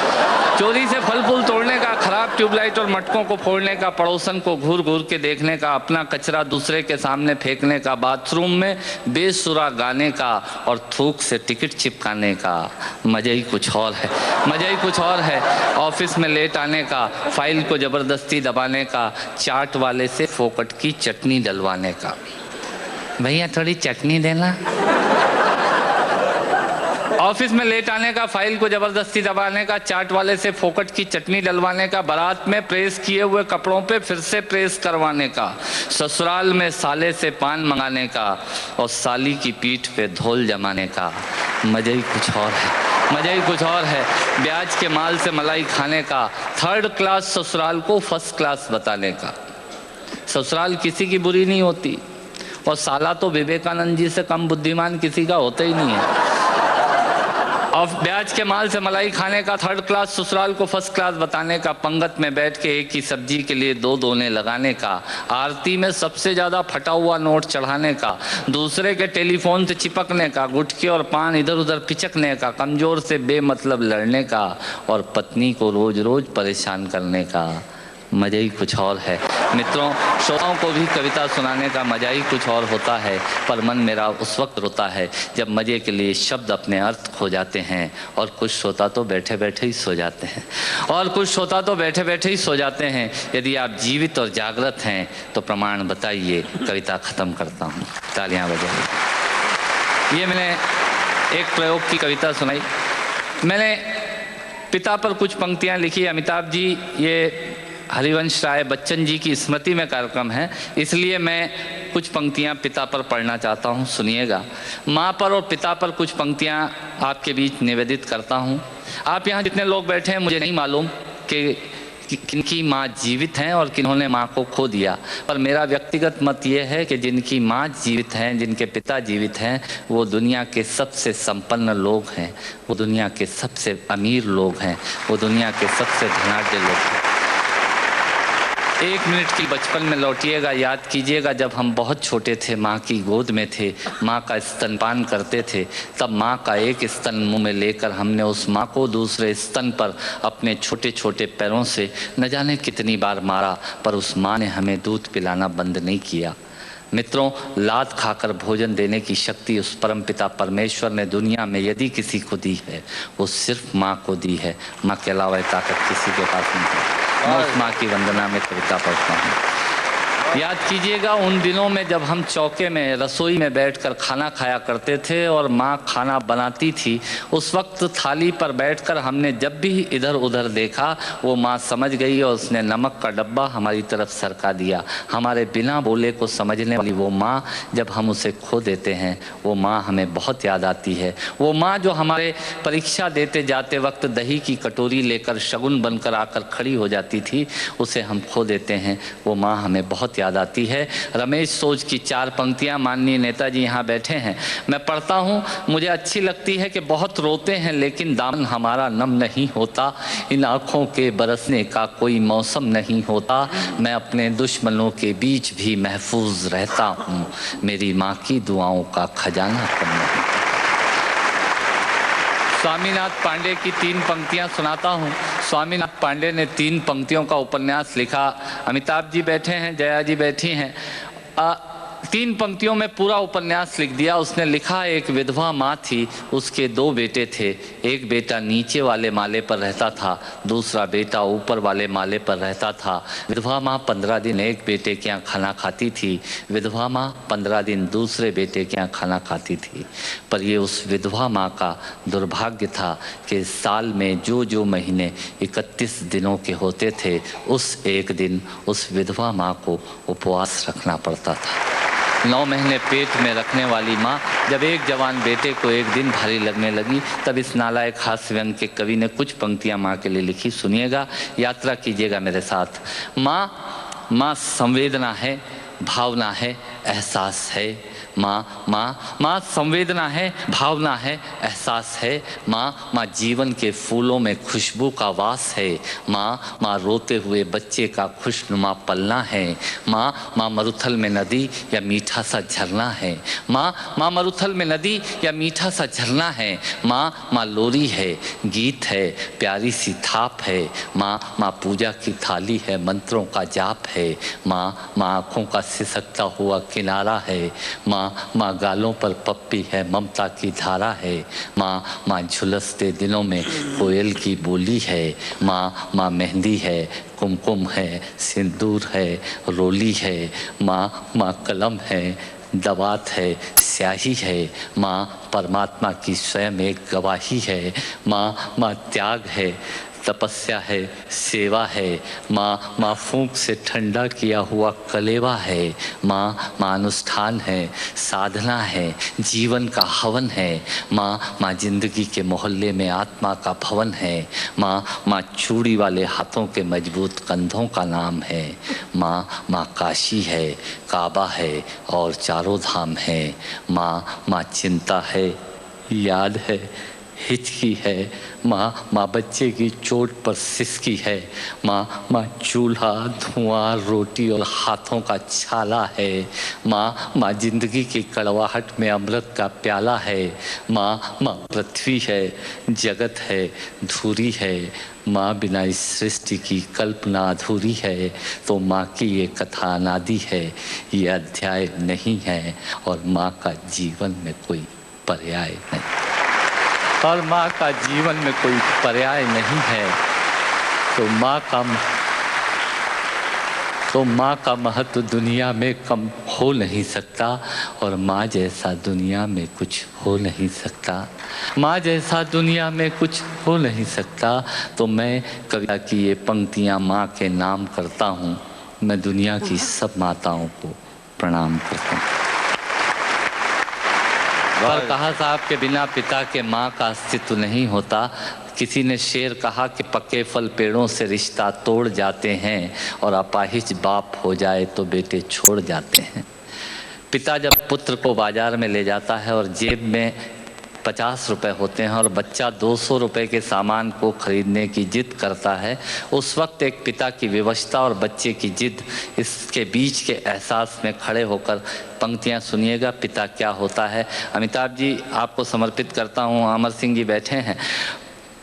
चोरी से फल फूल तोड़ने का, खराब ट्यूबलाइट और मटकों को फोड़ने का, पड़ोसन को घूर घूर के देखने का, अपना कचरा दूसरे के सामने फेंकने का, बाथरूम में बेसुरा गाने का और थूक से टिकट चिपकाने का। मजा ही कुछ और है, मजा ही कुछ और है। ऑफिस में लेट आने का, फाइल को जबरदस्ती दबाने का, चाट वाले से फोकट की चटनी डलवाने का। भैया थोड़ी चटनी देना। ऑफिस में लेट आने का, फाइल को जबरदस्ती दबाने का, चाट वाले से फोकट की चटनी डलवाने का, बारात में प्रेस किए हुए कपड़ों पे फिर से प्रेस करवाने का, ससुराल में साले से पान मंगाने का और साली की पीठ पे धोल जमाने का। मजा ही कुछ और है, मजा ही कुछ और है। ब्याज के माल से मलाई खाने का, 3rd क्लास ससुराल को 1st क्लास बताने का। ससुराल किसी की बुरी नहीं होती और साला तो विवेकानंद जी से कम बुद्धिमान किसी का होता ही नहीं है। और ब्याज के माल से मलाई खाने का, 3rd क्लास ससुराल को 1st क्लास बताने का, पंगत में बैठ के एक ही सब्जी के लिए 2 दोने लगाने का, आरती में सबसे ज्यादा फटा हुआ नोट चढ़ाने का, दूसरे के टेलीफोन से चिपकने का, गुटके और पान इधर उधर पिचकने का, कमजोर से बेमतलब लड़ने का और पत्नी को रोज रोज परेशान करने का। मजा ही कुछ और है। मित्रों, श्रोताओं को भी कविता सुनाने का मजा ही कुछ और होता है, पर मन मेरा उस वक्त रोता है जब मजे के लिए शब्द अपने अर्थ खो जाते हैं और कुछ श्रोता तो बैठे बैठे ही सो जाते हैं, और कुछ श्रोता तो बैठे बैठे ही सो जाते हैं। यदि आप जीवित और जागृत हैं तो प्रमाण बताइए। कविता खत्म करता हूँ, तालियां बजाइए। ये मैंने एक प्रयोग की कविता सुनाई। मैंने पिता पर कुछ पंक्तियाँ लिखी। अमिताभ जी, ये हरिवंश राय बच्चन जी की स्मृति में कार्यक्रम है, इसलिए मैं कुछ पंक्तियां पिता पर पढ़ना चाहता हूं, सुनिएगा। माँ पर और पिता पर कुछ पंक्तियां आपके बीच निवेदित करता हूं। आप यहाँ जितने लोग बैठे हैं, मुझे नहीं मालूम कि किनकी माँ जीवित हैं और किन्होंने माँ को खो दिया, पर मेरा व्यक्तिगत मत ये है कि जिनकी माँ जीवित हैं, जिनके पिता जीवित हैं, वो दुनिया के सबसे संपन्न लोग हैं, वो दुनिया के सबसे अमीर लोग हैं, वो दुनिया के सबसे धनाढ्य लोग हैं। 1 मिनट की बचपन में लौटिएगा, याद कीजिएगा जब हम बहुत छोटे थे, माँ की गोद में थे, माँ का स्तनपान करते थे, तब माँ का एक स्तन मुंह में लेकर हमने उस माँ को दूसरे स्तन पर अपने छोटे छोटे पैरों से न जाने कितनी बार मारा, पर उस माँ ने हमें दूध पिलाना बंद नहीं किया। मित्रों, लात खाकर भोजन देने की शक्ति उस परमपिता परमेश्वर ने दुनिया में यदि किसी को दी है, वो सिर्फ माँ को दी है। माँ के अलावा ये ताकत किसी के पास नहीं है। मैं उस माँ की वंदना में कविता पढ़ता हूँ। याद कीजिएगा उन दिनों में जब हम चौके में रसोई में बैठकर खाना खाया करते थे और माँ खाना बनाती थी, उस वक्त थाली पर बैठकर हमने जब भी इधर उधर देखा, वो माँ समझ गई और उसने नमक का डब्बा हमारी तरफ सरका दिया। हमारे बिना बोले को समझने वाली वो माँ, जब हम उसे खो देते हैं, वो माँ हमें बहुत याद आती है। वो माँ जो हमारे परीक्षा देते जाते वक्त दही की कटोरी लेकर शगुन बनकर आकर खड़ी हो जाती थी, उसे हम खो देते हैं। वो माँ हमें बहुत याद आती है। रमेश सोज की 4 पंक्तियां माननीय नेताजी यहाँ बैठे हैं, मैं पढ़ता हूँ। मुझे अच्छी लगती है कि बहुत रोते हैं लेकिन दामन हमारा नम नहीं होता, इन आँखों के बरसने का कोई मौसम नहीं होता, मैं अपने दुश्मनों के बीच भी महफूज रहता हूँ, मेरी माँ की दुआओं का खजाना कम नहीं। स्वामीनाथ पांडे की 3 पंक्तियां सुनाता हूं। स्वामीनाथ पांडे ने 3 पंक्तियों का उपन्यास लिखा। अमिताभ जी बैठे हैं, जया जी बैठी हैं। 3 पंक्तियों में पूरा उपन्यास लिख दिया। उसने लिखा, एक विधवा माँ थी, उसके 2 बेटे थे। एक बेटा नीचे वाले माले पर रहता था, दूसरा बेटा ऊपर वाले माले पर रहता था। विधवा माँ 15 दिन एक बेटे के यहाँ खाना खाती थी, विधवा माँ 15 दिन दूसरे बेटे के यहाँ खाना खाती थी। पर ये उस विधवा माँ का दुर्भाग्य था कि साल में जो महीने 31 दिनों के होते थे, उस एक दिन उस विधवा माँ को उपवास रखना पड़ता था। 9 महीने पेट में रखने वाली माँ जब एक जवान बेटे को एक दिन भारी लगने लगी, तब इस नालायक हास्य व्यंग के कवि ने कुछ पंक्तियाँ माँ के लिए लिखी। सुनिएगा, यात्रा कीजिएगा मेरे साथ। माँ संवेदना है, भावना है, एहसास है। माँ संवेदना है, भावना है, एहसास है। माँ जीवन के फूलों में खुशबू का वास है। माँ रोते हुए बच्चे का खुशनुमा पलना है। माँ मरुथल में नदी या मीठा सा झरना है। माँ मरुथल में नदी या मीठा सा झरना है। माँ लोरी है, गीत है, प्यारी सी थाप है। माँ पूजा की थाली है, मंत्रों का जाप है। माँ आँखों का सिसकता हुआ किनारा है। माँ गालों पर पप्पी है, ममता की धारा है। माँ झुलसते दिनों में कोयल की बोली है। माँ मेहंदी है, कुमकुम है, सिंदूर है, रोली है। माँ कलम है, दवात है, स्याही है। माँ परमात्मा की स्वयं एक गवाही है। माँ त्याग है, तपस्या है, सेवा है। माँ फूंक से ठंडा किया हुआ कलेवा है। माँ अनुष्ठान है, साधना है, जीवन का हवन है। माँ जिंदगी के मोहल्ले में आत्मा का भवन है। माँ चूड़ी वाले हाथों के मजबूत कंधों का नाम है। माँ काशी है, काबा है और चारों धाम है। माँ चिंता है, याद है, हिचकी है। माँ बच्चे की चोट पर सिसकी है। माँ चूल्हा, धुआं, रोटी और हाथों का छाला है। माँ जिंदगी की कड़वाहट में अमृत का प्याला है। माँ पृथ्वी है, जगत है, धूरी है। माँ बिना इस सृष्टि की कल्पना अधूरी है। तो माँ की ये कथा अनादि है, ये अध्याय नहीं है, और माँ का जीवन में कोई पर्याय नहीं, और माँ का जीवन में कोई पर्याय नहीं है। तो माँ का महत्व दुनिया में कम हो नहीं सकता, और माँ जैसा दुनिया में कुछ हो नहीं सकता। माँ जैसा दुनिया में कुछ हो नहीं सकता। तो मैं कविता की ये पंक्तियाँ माँ के नाम करता हूँ। मैं दुनिया की सब माताओं को प्रणाम करता हूँ। पर कहा साहब के बिना पिता के माँ का अस्तित्व नहीं होता। किसी ने शेर कहा कि पक्के फल पेड़ों से रिश्ता तोड़ जाते हैं और अपाहिज बाप हो जाए तो बेटे छोड़ जाते हैं। पिता जब पुत्र को बाजार में ले जाता है और जेब में 50 रुपए होते हैं और बच्चा 200 रुपए के सामान को खरीदने की जिद करता है, उस वक्त एक पिता की विवशता और बच्चे की जिद, इसके बीच के एहसास में खड़े होकर पंक्तियां सुनिएगा। पिता क्या होता है। अमिताभ जी आपको समर्पित करता हूँ। अमर सिंह जी बैठे हैं।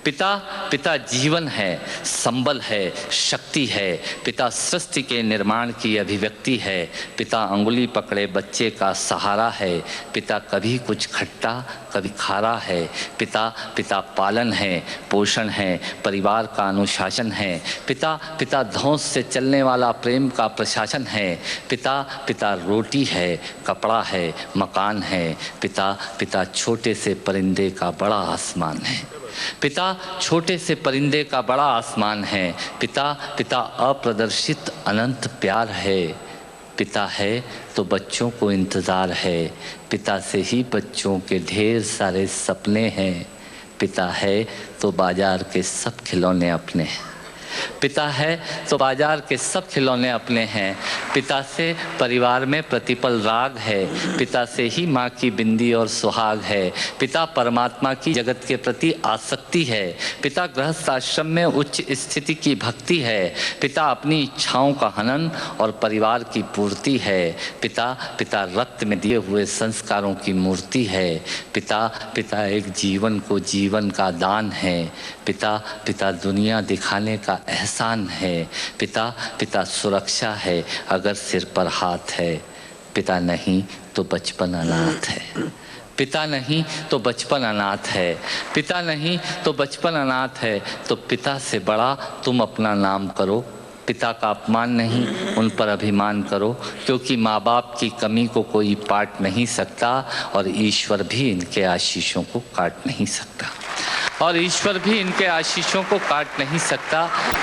पिता जीवन है, संबल है, शक्ति है। पिता सृष्टि के निर्माण की अभिव्यक्ति है। पिता अंगुली पकड़े बच्चे का सहारा है। पिता कभी कुछ खट्टा कभी खारा है। पिता पालन है, पोषण है, परिवार का अनुशासन है। पिता धौंस से चलने वाला प्रेम का प्रशासन है। पिता रोटी है, कपड़ा है, मकान है। पिता छोटे से परिंदे का बड़ा आसमान है। पिता छोटे से परिंदे का बड़ा आसमान है। पिता अप्रदर्शित अनंत प्यार है। पिता है तो बच्चों को इंतज़ार है। पिता से ही बच्चों के ढेर सारे सपने हैं। पिता है तो बाजार के सब खिलौने अपने हैं। पिता है तो बाजार के सब खिलौने अपने हैं। पिता से परिवार में प्रतिपल राग है। पिता से ही माँ की बिंदी और सुहाग है। पिता परमात्मा की जगत के प्रति आसक्ति है। पिता गृहस्थ आश्रम में उच्च स्थिति की भक्ति है। पिता अपनी इच्छाओं का हनन और परिवार की पूर्ति है। पिता रक्त में दिए हुए संस्कारों की मूर्ति है। पिता एक जीवन को जीवन का दान है। पिता दुनिया दिखाने का एहसान है। पिता सुरक्षा है अगर सिर पर हाथ है। पिता नहीं तो बचपन अनाथ है। पिता नहीं तो बचपन अनाथ है। पिता नहीं तो बचपन अनाथ है। तो पिता से बड़ा तुम अपना नाम करो। पिता का अपमान नहीं, उन पर अभिमान करो, क्योंकि माँ बाप की कमी को कोई पाट नहीं सकता और ईश्वर भी इनके आशीषों को काट नहीं सकता।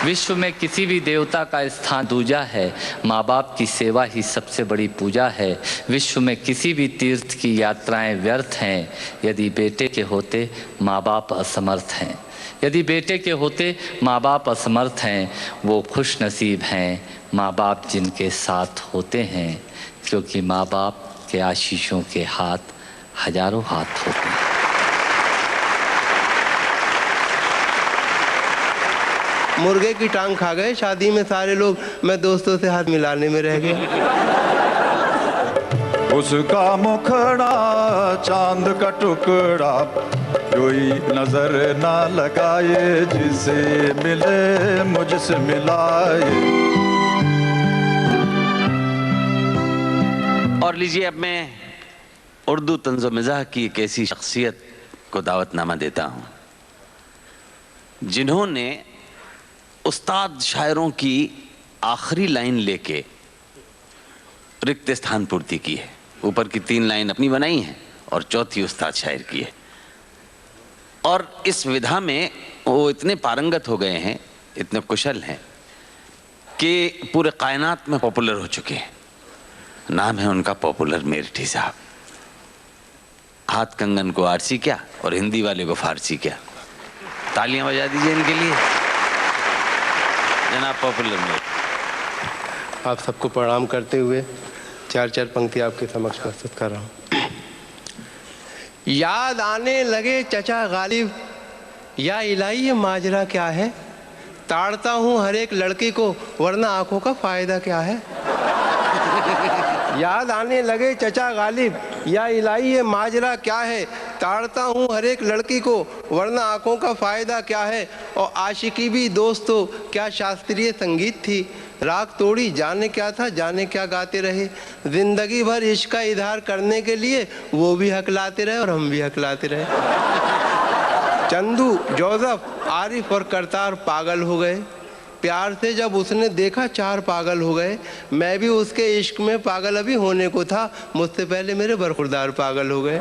विश्व में किसी भी देवता का स्थान दूजा है। माँ बाप की सेवा ही सबसे बड़ी पूजा है। विश्व में किसी भी तीर्थ की यात्राएं व्यर्थ हैं यदि बेटे के होते माँ बाप असमर्थ हैं। यदि बेटे के होते माँ बाप असमर्थ हैं, वो खुश नसीब हैं माँ बाप जिनके साथ होते हैं, क्योंकि माँ बाप के आशीषों के हाथ हजारों हाथ होते हैं। मुर्गे की टांग खा गए शादी में सारे लोग, मैं दोस्तों से हाथ मिलाने में रह गया। उसका मुखड़ा चांद का टुकड़ा, कोई नजर ना लगाए, जिसे मिले मुझसे मिलाए। और लीजिए अब मैं उर्दू तंज़ो मिज़ाह की एक ऐसी शख्सियत को दावतनामा देता हूँ जिन्होंने उस्ताद शायरों की आखिरी लाइन लेके रिक्त स्थान पूर्ति की है। ऊपर की 3 लाइन अपनी बनाई हैं और चौथी उस्ताद शायर की है। और इस विधा में वो इतने पारंगत हो गए हैं, इतने कुशल हैं कि पूरे कायनात में पॉपुलर हो चुके हैं। नाम है उनका पॉपुलर मेरठी साहब। हाथ कंगन को आरसी क्या और हिंदी वाले को फारसी क्या। तालियां बजा दीजिए इनके लिए। जनाब पॉपुलर मेरठी। आप सबको प्रणाम करते हुए 4 पंक्ति आपके समक्ष प्रस्तुत कर रहा हूँ। याद आने लगे चचा गालिब, या इलाही ये माजरा क्या है। ताड़ता हूँ हर एक लड़की को, वरना आंखों का फायदा क्या है। याद आने लगे चचा गालिब, या इलाही ये माजरा क्या है। ताड़ता हूँ हर एक लड़की को, वरना आंखों का फायदा क्या है। और आशिकी भी दोस्तों क्या शास्त्रीय संगीत थी। राग तोड़ी जाने क्या था, जाने क्या गाते रहे। जिंदगी भर इश्क का इजहार करने के लिए वो भी हकलाते रहे और हम भी हकलाते रहे। चंदू, जोसेफ, आरिफ और करतार पागल हो गए। प्यार से जब उसने देखा 4 पागल हो गए। मैं भी उसके इश्क में पागल अभी होने को था, मुझसे पहले मेरे बरखुरदार पागल हो गए।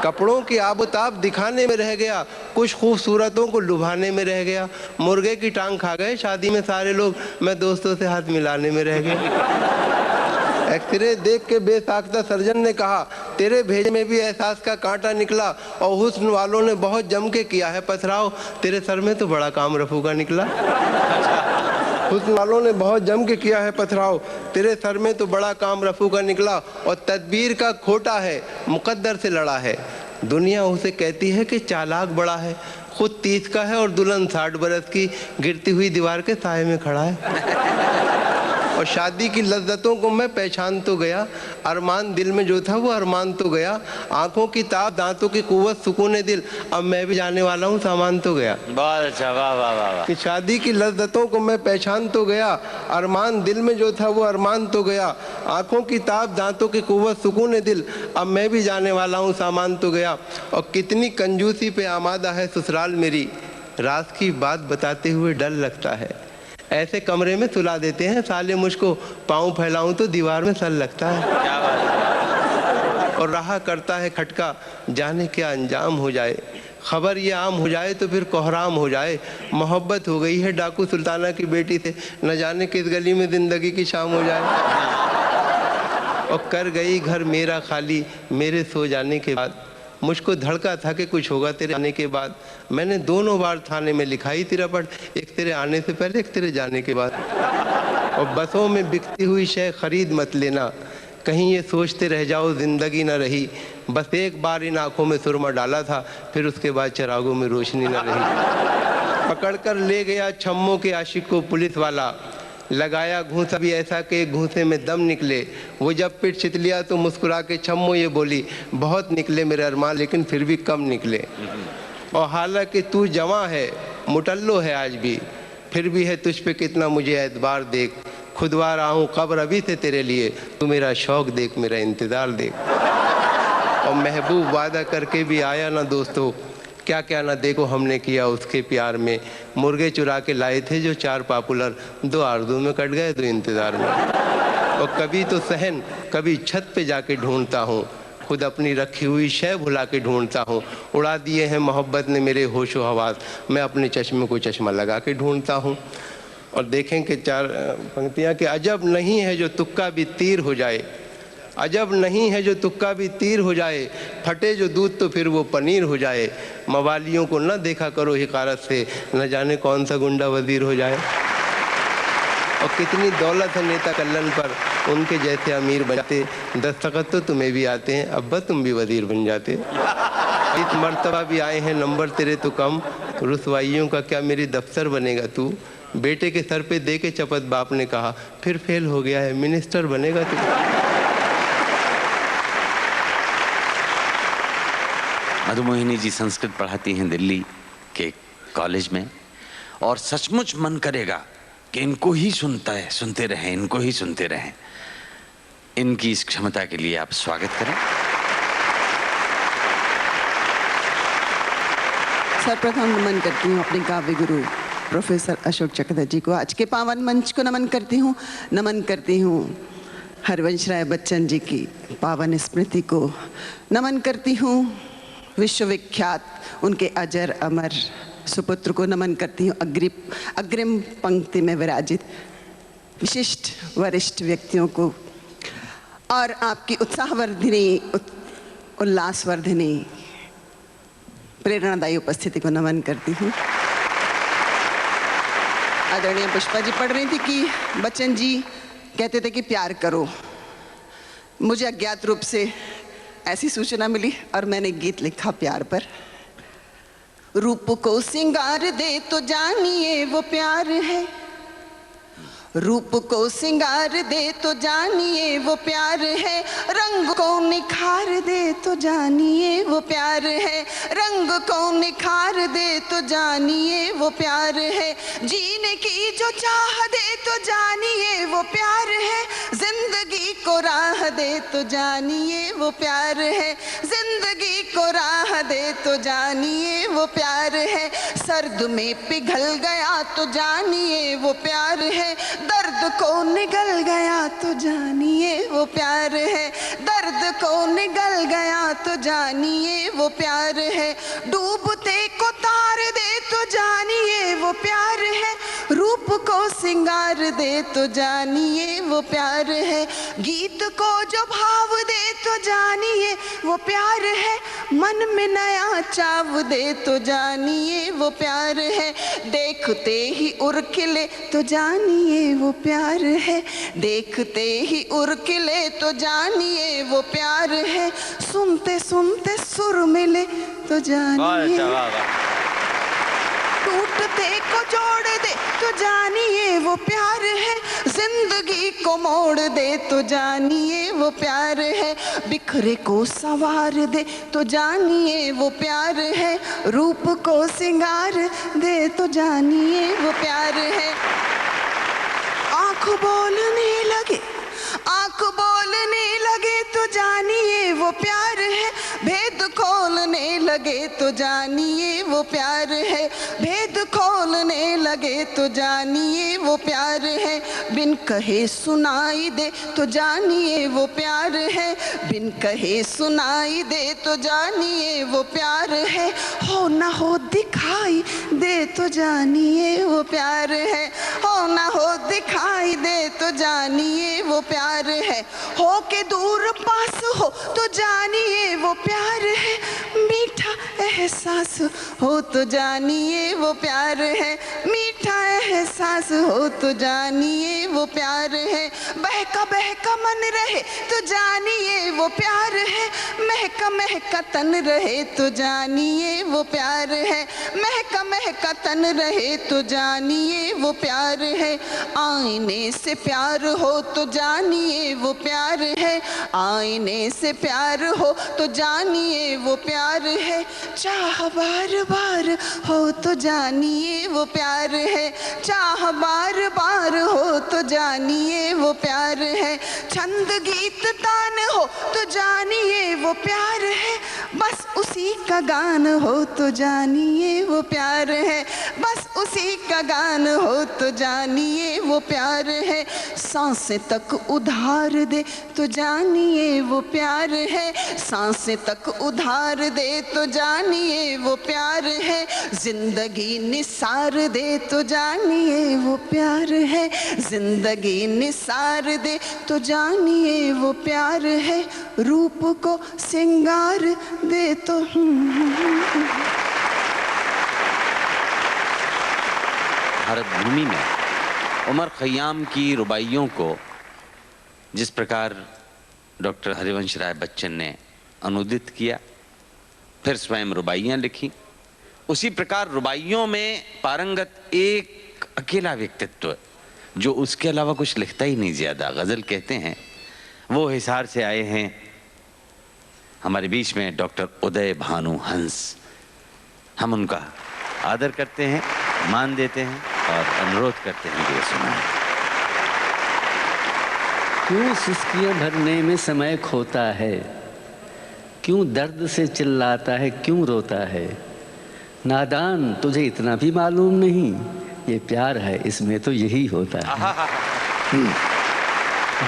कपड़ों की आबोताब दिखाने में रह गया, कुछ खूबसूरतों को लुभाने में रह गया। मुर्गे की टांग खा गए शादी में सारे लोग, मैं दोस्तों से हाथ मिलाने में रह गया। एक्सरे देख के बेसाख्ता सर्जन ने कहा तेरे भेजे में भी एहसास का कांटा निकला और हुस्न वालों ने बहुत जम के किया है पथराव, तेरे सर में तो बड़ा काम रफू का निकला। हुस्न वालों ने बहुत जम के किया है पथराव, तेरे सर में तो बड़ा काम रफू का निकला और तदबीर का खोटा है, मुकद्दर से लड़ा है। दुनिया उसे कहती है कि चालाक बड़ा है, खुद 30 का है और दुल्हन 60 बरस की, गिरती हुई दीवार के साए में खड़ा है। और शादी की लज्जतों को मैं पहचान तो गया, अरमान दिल में जो था वो अरमान तो गया, आंखों की ताब दांतों की कुव्वत सुकून दिल, अब मैं भी जाने वाला हूँ सामान तो गया। बहुत अच्छा, वाह वाह वाह वाह। कि शादी की लज्जतों को मैं पहचान तो गया, अरमान दिल में जो था वो अरमान तो गया, आंखों की ताब दांतों की कुव्वत सुकून दिल, अब मैं भी जाने वाला हूँ सामान तो गया। और कितनी कंजूसी पे आमादा है ससुराल मेरी, राज की बात बताते हुए डर लगता है, ऐसे कमरे में सुला देते हैं साले मुझको, पाँव फैलाऊं तो दीवार में सर लगता है। क्या बात है। और रहा करता है खटका, जाने क्या अंजाम हो जाए, खबर ये आम हो जाए तो फिर कोहराम हो जाए। मोहब्बत हो गई है डाकू सुल्ताना की बेटी से, न जाने किस गली में जिंदगी की शाम हो जाए। और कर गई घर मेरा खाली मेरे सो जाने के बाद, मुझको धड़का था कि कुछ होगा तेरे आने के बाद। मैंने दोनों बार थाने में लिखाई थी रपट, एक तेरे आने से पहले एक तेरे जाने के बाद। और बसों में बिकती हुई शय खरीद मत लेना, कहीं ये सोचते रह जाओ जिंदगी न रही। बस एक बार इन आंखों में सुरमा डाला था, फिर उसके बाद चिरागों में रोशनी न रही। पकड़कर ले गया छम्मों के आशिक को पुलिस वाला, लगाया घूंसा भी ऐसा कि घूंसे में दम निकले। वो जब पिट छितलिया तो मुस्कुरा के छम्मो ये बोली, बहुत निकले मेरे अरमान लेकिन फिर भी कम निकले। और हालांकि तू जवां है मुटल्लो है आज भी, फिर भी है तुझ पे कितना मुझे एतबार देख। खुदवा रहा हूँ कब्र अभी से तेरे लिए, तू मेरा शौक देख मेरा इंतज़ार देख। और महबूब वादा करके भी आया ना दोस्तों, क्या क्या ना देखो हमने किया उसके प्यार में। मुर्गे चुरा के लाए थे जो 4 पॉपुलर, 2 आरज़ू में कट गए 2 इंतज़ार में। और कभी तो सहन कभी छत पे जाके ढूंढता हूँ, खुद अपनी रखी हुई शय भुला के ढूंढता हूँ। उड़ा दिए हैं मोहब्बत ने मेरे होशो हवास, मैं अपने चश्मे को चश्मा लगा के ढूंढता हूँ। और देखें कि 4 पंक्तियाँ कि अजब नहीं है जो तुक्का भी तीर हो जाए, अजब नहीं है जो तुक्का भी तीर हो जाए, फटे जो दूध तो फिर वो पनीर हो जाए। मवालियों को न देखा करो हिकारत से, न जाने कौन सा गुंडा वजीर हो जाए। और कितनी दौलत है नेता कल्लन पर, उनके जैसे अमीर बनते, दस्तखत तो तुम्हें भी आते हैं, अब्बा तुम भी वजीर बन जाते। इस मर्तबा भी आए हैं नंबर तेरे तो कम, रुसवाइयों का क्या मेरी दफ्तर बनेगा तू। बेटे के सर पे दे के चपत बाप ने कहा, फिर फेल हो गया है मिनिस्टर बनेगा तू। मधुमोहिनी जी संस्कृत पढ़ाती हैं दिल्ली के कॉलेज में, और सचमुच मन करेगा कि इनको ही सुनते रहें, इनको ही सुनते रहें। इनकी इस क्षमता के लिए आप स्वागत करें। सर्वप्रथम नमन करती हूँ अपने काव्य गुरु प्रोफेसर अशोक चक्रधर को, आज के पावन मंच को नमन करती हूँ। नमन करती हूँ हरवंश राय बच्चन जी की पावन स्मृति को, नमन करती हूँ विश्वविख्यात उनके अजर अमर सुपुत्र को, नमन करती हूँ अग्रिम पंक्ति में विराजित विशिष्ट वरिष्ठ व्यक्तियों को, और आपकी उत्साहवर्धिनी उल्लासवर्धिनी प्रेरणादायी उपस्थिति को नमन करती हूँ। आदरणीय पुष्पा जी पढ़ रही थी कि बच्चन जी कहते थे कि प्यार करो। मुझे अज्ञात रूप से ऐसी सूचना मिली और मैंने गीत लिखा प्यार पर। रूप को सिंगार दे तो जानिए वो प्यार है, रूप को सिंगार दे तो जानिए वो प्यार है, रंग को निखार दे तो जानिए वो प्यार है, रंग को निखार दे तो जानिए वो प्यार है, जीने की जो चाह दे तो जानिए वो प्यार है, जिंदगी को राह दे तो जानिए वो प्यार है, जिंदगी को राह दे तो जानिए वो प्यार है, सर्द में पिघल गया तो जानिए वो प्यार है, दर्द को निगल गया तो जानिए वो प्यार है, दर्द को निगल गया तो जानिए वो प्यार है, डूबते को तार दे तो जानिए वो प्यार है, रूप को सिंगार दे तो जानिए वो प्यार है, गीत को जो भाव दे तो जानिए वो प्यार है, मन में नया चाव दे तो जानिए वो प्यार है, देखते ही उर्खिले तो जानिए वो प्यार है, देखते ही उर्खिले तो जानिए वो प्यार है, सुनते सुनते सुर मिले तो जानिए, टूटते को जोड़ दे तो जानिए वो प्यार है, जिंदगी को मोड़ दे तो जानिए वो प्यार है, बिखरे को संवार दे तो जानिए वो प्यार है, रूप को सिंगार दे तो जानिए वो प्यार है। आँख बोलने लगे, आँख बोलने लगे तो जानिए वो प्यार है, भेद खोलने लगे तो जानिए वो प्यार है, भेद खोलने लगे तो जानिए वो प्यार है, बिन कहे सुनाई दे तो जानिए वो प्यार है, बिन कहे सुनाई दे तो जानिए वो प्यार है, हो ना हो दिखाई दे तो जानिए वो प्यार है, हो ना हो दिखाई दे तो जानिए वो प्यार है, हो के दूर पास हो तो जानिए वो प्यार है, मीठा एहसास हो तो जानिए वो प्यार है, मीठा एहसास हो तो जानिए वो प्यार है, बहका मन रहे तो जानिए वो प्यार है, महका तन रहे तो जानिए वो प्यार है, महका तन रहे तो जानिए वो प्यार है, आईने से प्यार हो तो जानिए वो प्यार है, आईने से प्यार हो तो जानिए वो प्यार है, चाह बार बार हो तो जानिए वो प्यार है, चाह बार बार हो तो जानिए वो प्यार है, छंद गीत तान हो तो जानिए वो प्यार है, बस उसी का गान हो तो जानिए वो प्यार है, बस उसी का गान हो तो जानिए वो प्यार है, सांसें तक उधार दे तो जानिए वो प्यार है, सांसें तक उधार दे तो जानिए वो प्यार है, जिंदगी निसार दे तो जानिए वो प्यार है, जिंदगी निसार दे तो जानिए वो प्यार है, रूप को सिंगार दे तो भारत भूमि में उमर खयाम की रुबाइयों को जिस प्रकार डॉक्टर हरिवंश राय बच्चन ने अनुदित किया, फिर स्वयं रुबाइयाँ लिखी, उसी प्रकार रुबाइयों में पारंगत एक अकेला व्यक्तित्व जो उसके अलावा कुछ लिखता ही नहीं ज्यादा, गजल कहते हैं, वो हिसार से आए हैं हमारे बीच में डॉक्टर उदय भानु हंस। हम उनका आदर करते हैं, मान देते हैं और अनुरोध करते हैं कि ये सुनाएं। क्यों सिसकियां भरने में समय खोता है, क्यों दर्द से चिल्लाता है, क्यों रोता है, नादान तुझे इतना भी मालूम नहीं, ये प्यार है इसमें तो यही होता है।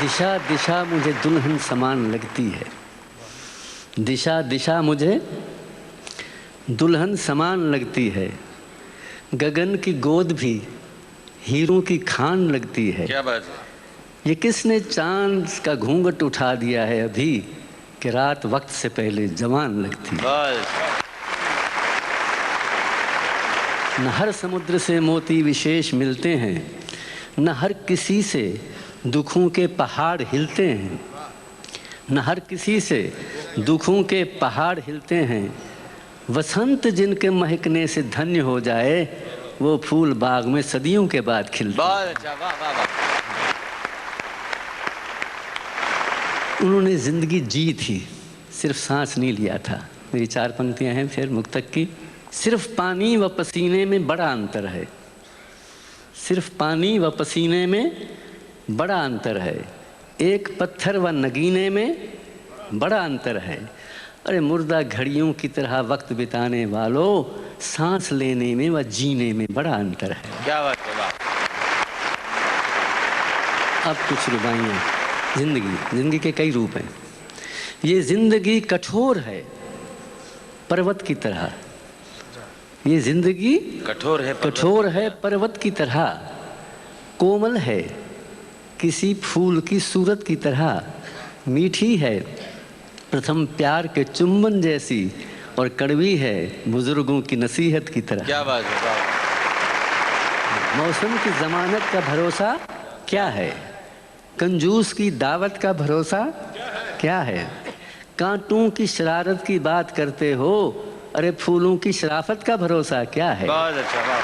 दिशा दिशा मुझे दुल्हन समान लगती है, दिशा दिशा मुझे दुल्हन समान लगती है, गगन की गोद भी हीरों की खान लगती है। क्या बात है? ये किसने चांद का घूंघट उठा दिया है अभी कि रात वक्त से पहले जवान लगती है। न हर समुद्र से मोती विशेष मिलते हैं, न हर किसी से दुखों के पहाड़ हिलते हैं, न हर किसी से दुखों के पहाड़ हिलते हैं, वसंत जिनके महकने से धन्य हो जाए, वो फूल बाग में सदियों के बाद खिलते हैं। उन्होंने जिंदगी जी थी, सिर्फ सांस नहीं लिया था। मेरी 4 पंक्तियां हैं फिर मुक्तक की। सिर्फ पानी व पसीने में बड़ा अंतर है, सिर्फ पानी व पसीने में बड़ा अंतर है, एक पत्थर व नगीने में बड़ा अंतर है। अरे मुर्दा घड़ियों की तरह वक्त बिताने वालों, सांस लेने में व जीने में बड़ा अंतर है। क्या बात है। अब कुछ रुबाइयाँ। जिंदगी के कई रूप हैं। ये जिंदगी कठोर है पर्वत की तरह, ये जिंदगी कठोर है पर्वत की तरह, कोमल है किसी फूल की सूरत की तरह, मीठी है प्रथम प्यार के चुंबन जैसी, और कड़वी है बुजुर्गों की नसीहत की तरह। क्या बात है, वाह। मौसम की जमानत का भरोसा क्या है, कंजूस की दावत का भरोसा क्या है, कांटों की शरारत की बात करते हो, अरे फूलों की शराफत का भरोसा क्या है। बहुत अच्छा, वाह।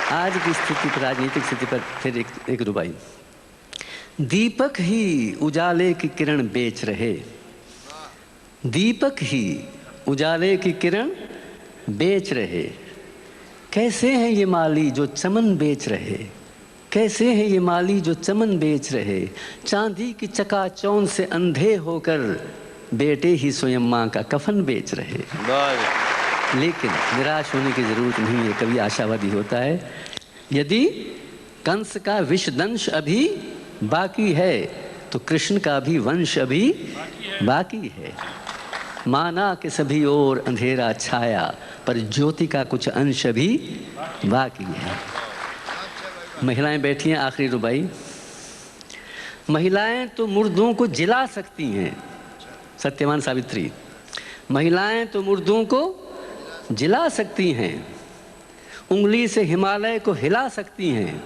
आज की स्थिति पर, राजनीतिक स्थिति पर फिर एक रुबाई। दीपक ही उजाले की किरण बेच रहे, दीपक ही उजाले की किरण बेच रहे, कैसे हैं ये माली जो चमन बेच रहे, कैसे हैं ये माली जो चमन बेच रहे, चांदी की चकाचौंध से अंधे होकर बेटे ही स्वयं माँ का कफन बेच रहे। लेकिन निराश होने की जरूरत नहीं है, कभी आशावादी होता है। यदि कंस का विषदंश अभी बाकी है तो कृष्ण का भी वंश अभी बाकी है। माना कि सभी ओर अंधेरा छाया, पर ज्योति का कुछ अंश अभी बाकी है। महिलाएं बैठी हैं, आखिरी रुबाई। महिलाएं तो मुर्दों को जिला सकती हैं, सत्यवान सावित्री। महिलाएं तो मुर्दों को जिला सकती हैं, उंगली से हिमालय को हिला सकती हैं,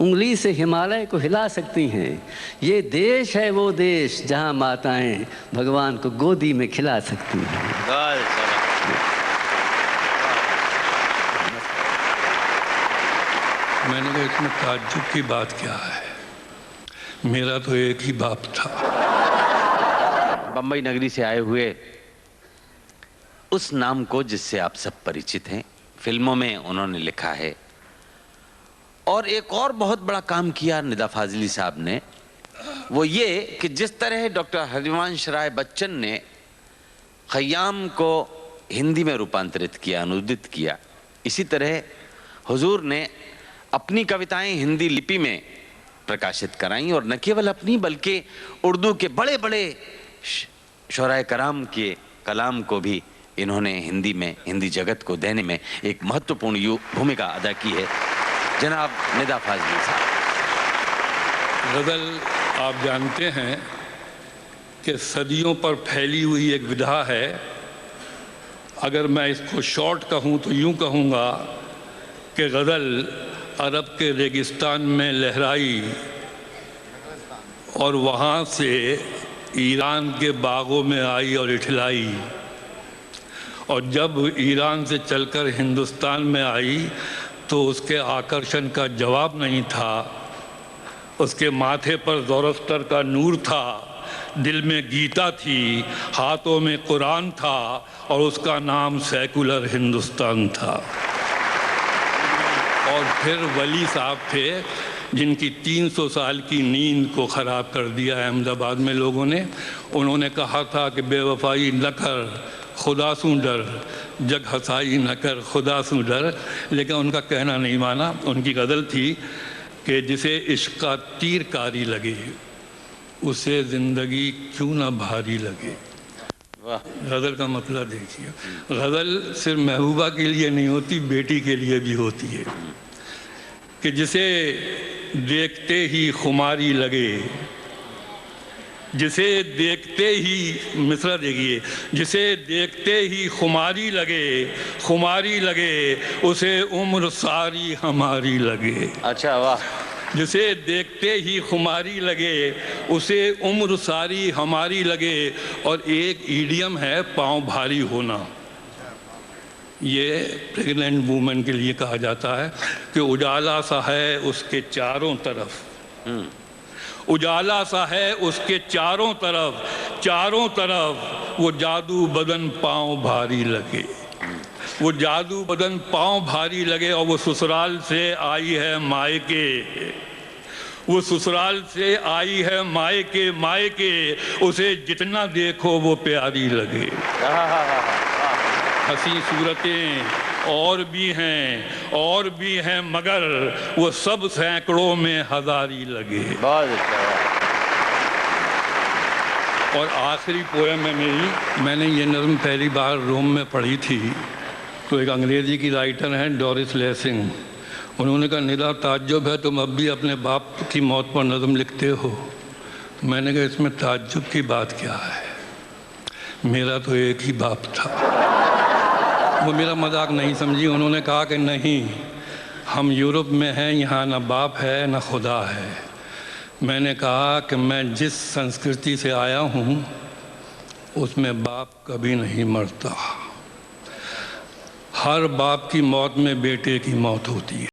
उंगली से हिमालय को हिला सकती हैं। ये देश है वो देश जहां माताएं भगवान को गोदी में खिला सकती हैं। मैंने कहा इसमें ताज्जुब की बात क्या है, मेरा तो एक ही बाप था। बम्बई नगरी से आए हुए उस नाम को जिससे आप सब परिचित हैं, फिल्मों में उन्होंने लिखा है। और एक और बहुत बड़ा काम किया निदा फाजली साहब ने, वो ये कि जिस तरह डॉक्टर हरिवंश राय बच्चन ने खयाम को हिंदी में रूपांतरित किया, अनुदित किया, इसी तरह हुजूर ने अपनी कविताएं हिंदी लिपि में प्रकाशित कराई। और न केवल अपनी बल्कि उर्दू के बड़े बड़े शोराए कराम के कलाम को भी इन्होंने हिंदी में, हिंदी जगत को देने में एक महत्वपूर्ण भूमिका अदा की है। जनाब निदा फाजली साहब। गज़ल आप जानते हैं कि सदियों पर फैली हुई एक विधा है। अगर मैं इसको शॉर्ट कहूँ तो यूँ कहूँगा कि गज़ल अरब के रेगिस्तान में लहराई और वहाँ से ईरान के बागों में आई और इठलाई, और जब ईरान से चलकर हिंदुस्तान में आई तो उसके आकर्षण का जवाब नहीं था। उसके माथे पर ज़ोरोस्टर का नूर था, दिल में गीता थी, हाथों में कुरान था, और उसका नाम सेकुलर हिंदुस्तान था। और फिर वली साहब थे जिनकी 300 साल की नींद को ख़राब कर दिया अहमदाबाद में लोगों ने। उन्होंने कहा था कि बेवफाई न कर खुदा सू डर, जग हसाई न कर खुदा सू डर, लेकिन उनका कहना नहीं माना। उनकी गज़ल थी कि जिसे इश्क का तीर कारी लगे उसे ज़िंदगी क्यों ना भारी लगे। गज़ल का मतलब देखिए, गज़ल सिर्फ महबूबा के लिए नहीं होती, बेटी के लिए भी होती है। कि जिसे देखते ही खुमारी लगे, जिसे देखते ही, मिसरा देखिए, जिसे देखते ही खुमारी लगे उसे उम्र सारी हमारी लगे। अच्छा, वाह। जिसे देखते ही खुमारी लगे उसे उम्र सारी हमारी लगे। और एक ईडियम है पाँव भारी होना, ये प्रेग्नेंट वूमेन के लिए कहा जाता है कि उजाला सा है उसके चारों तरफ, उजाला सा है उसके चारों तरफ वो जादू बदन पाँव भारी लगे, वो जादू बदन पाँव भारी लगे। और वो ससुराल से आई है मायके, वो ससुराल से आई है मायके, उसे जितना देखो वो प्यारी लगे। हंसी सूरतें और भी हैं मगर वो सब सैकड़ों में हजारी लगे। बहुत अच्छा। और आखिरी पोएम है मेरी, मैंने ये नज़्म पहली बार रोम में पढ़ी थी। तो एक अंग्रेज़ी की राइटर हैं डोरिस लेसिंग, उन्होंने कहा निरा ताज्जुब है, तुम अब भी अपने बाप की मौत पर नज़म लिखते हो। तो मैंने कहा इसमें ताज्जुब की बात क्या है, मेरा तो एक ही बाप था। वो मेरा मजाक नहीं समझी, उन्होंने कहा कि नहीं, हम यूरोप में हैं, यहाँ ना बाप है ना खुदा है। मैंने कहा कि मैं जिस संस्कृति से आया हूँ उसमें बाप कभी नहीं मरता, हर बाप की मौत में बेटे की मौत होती है।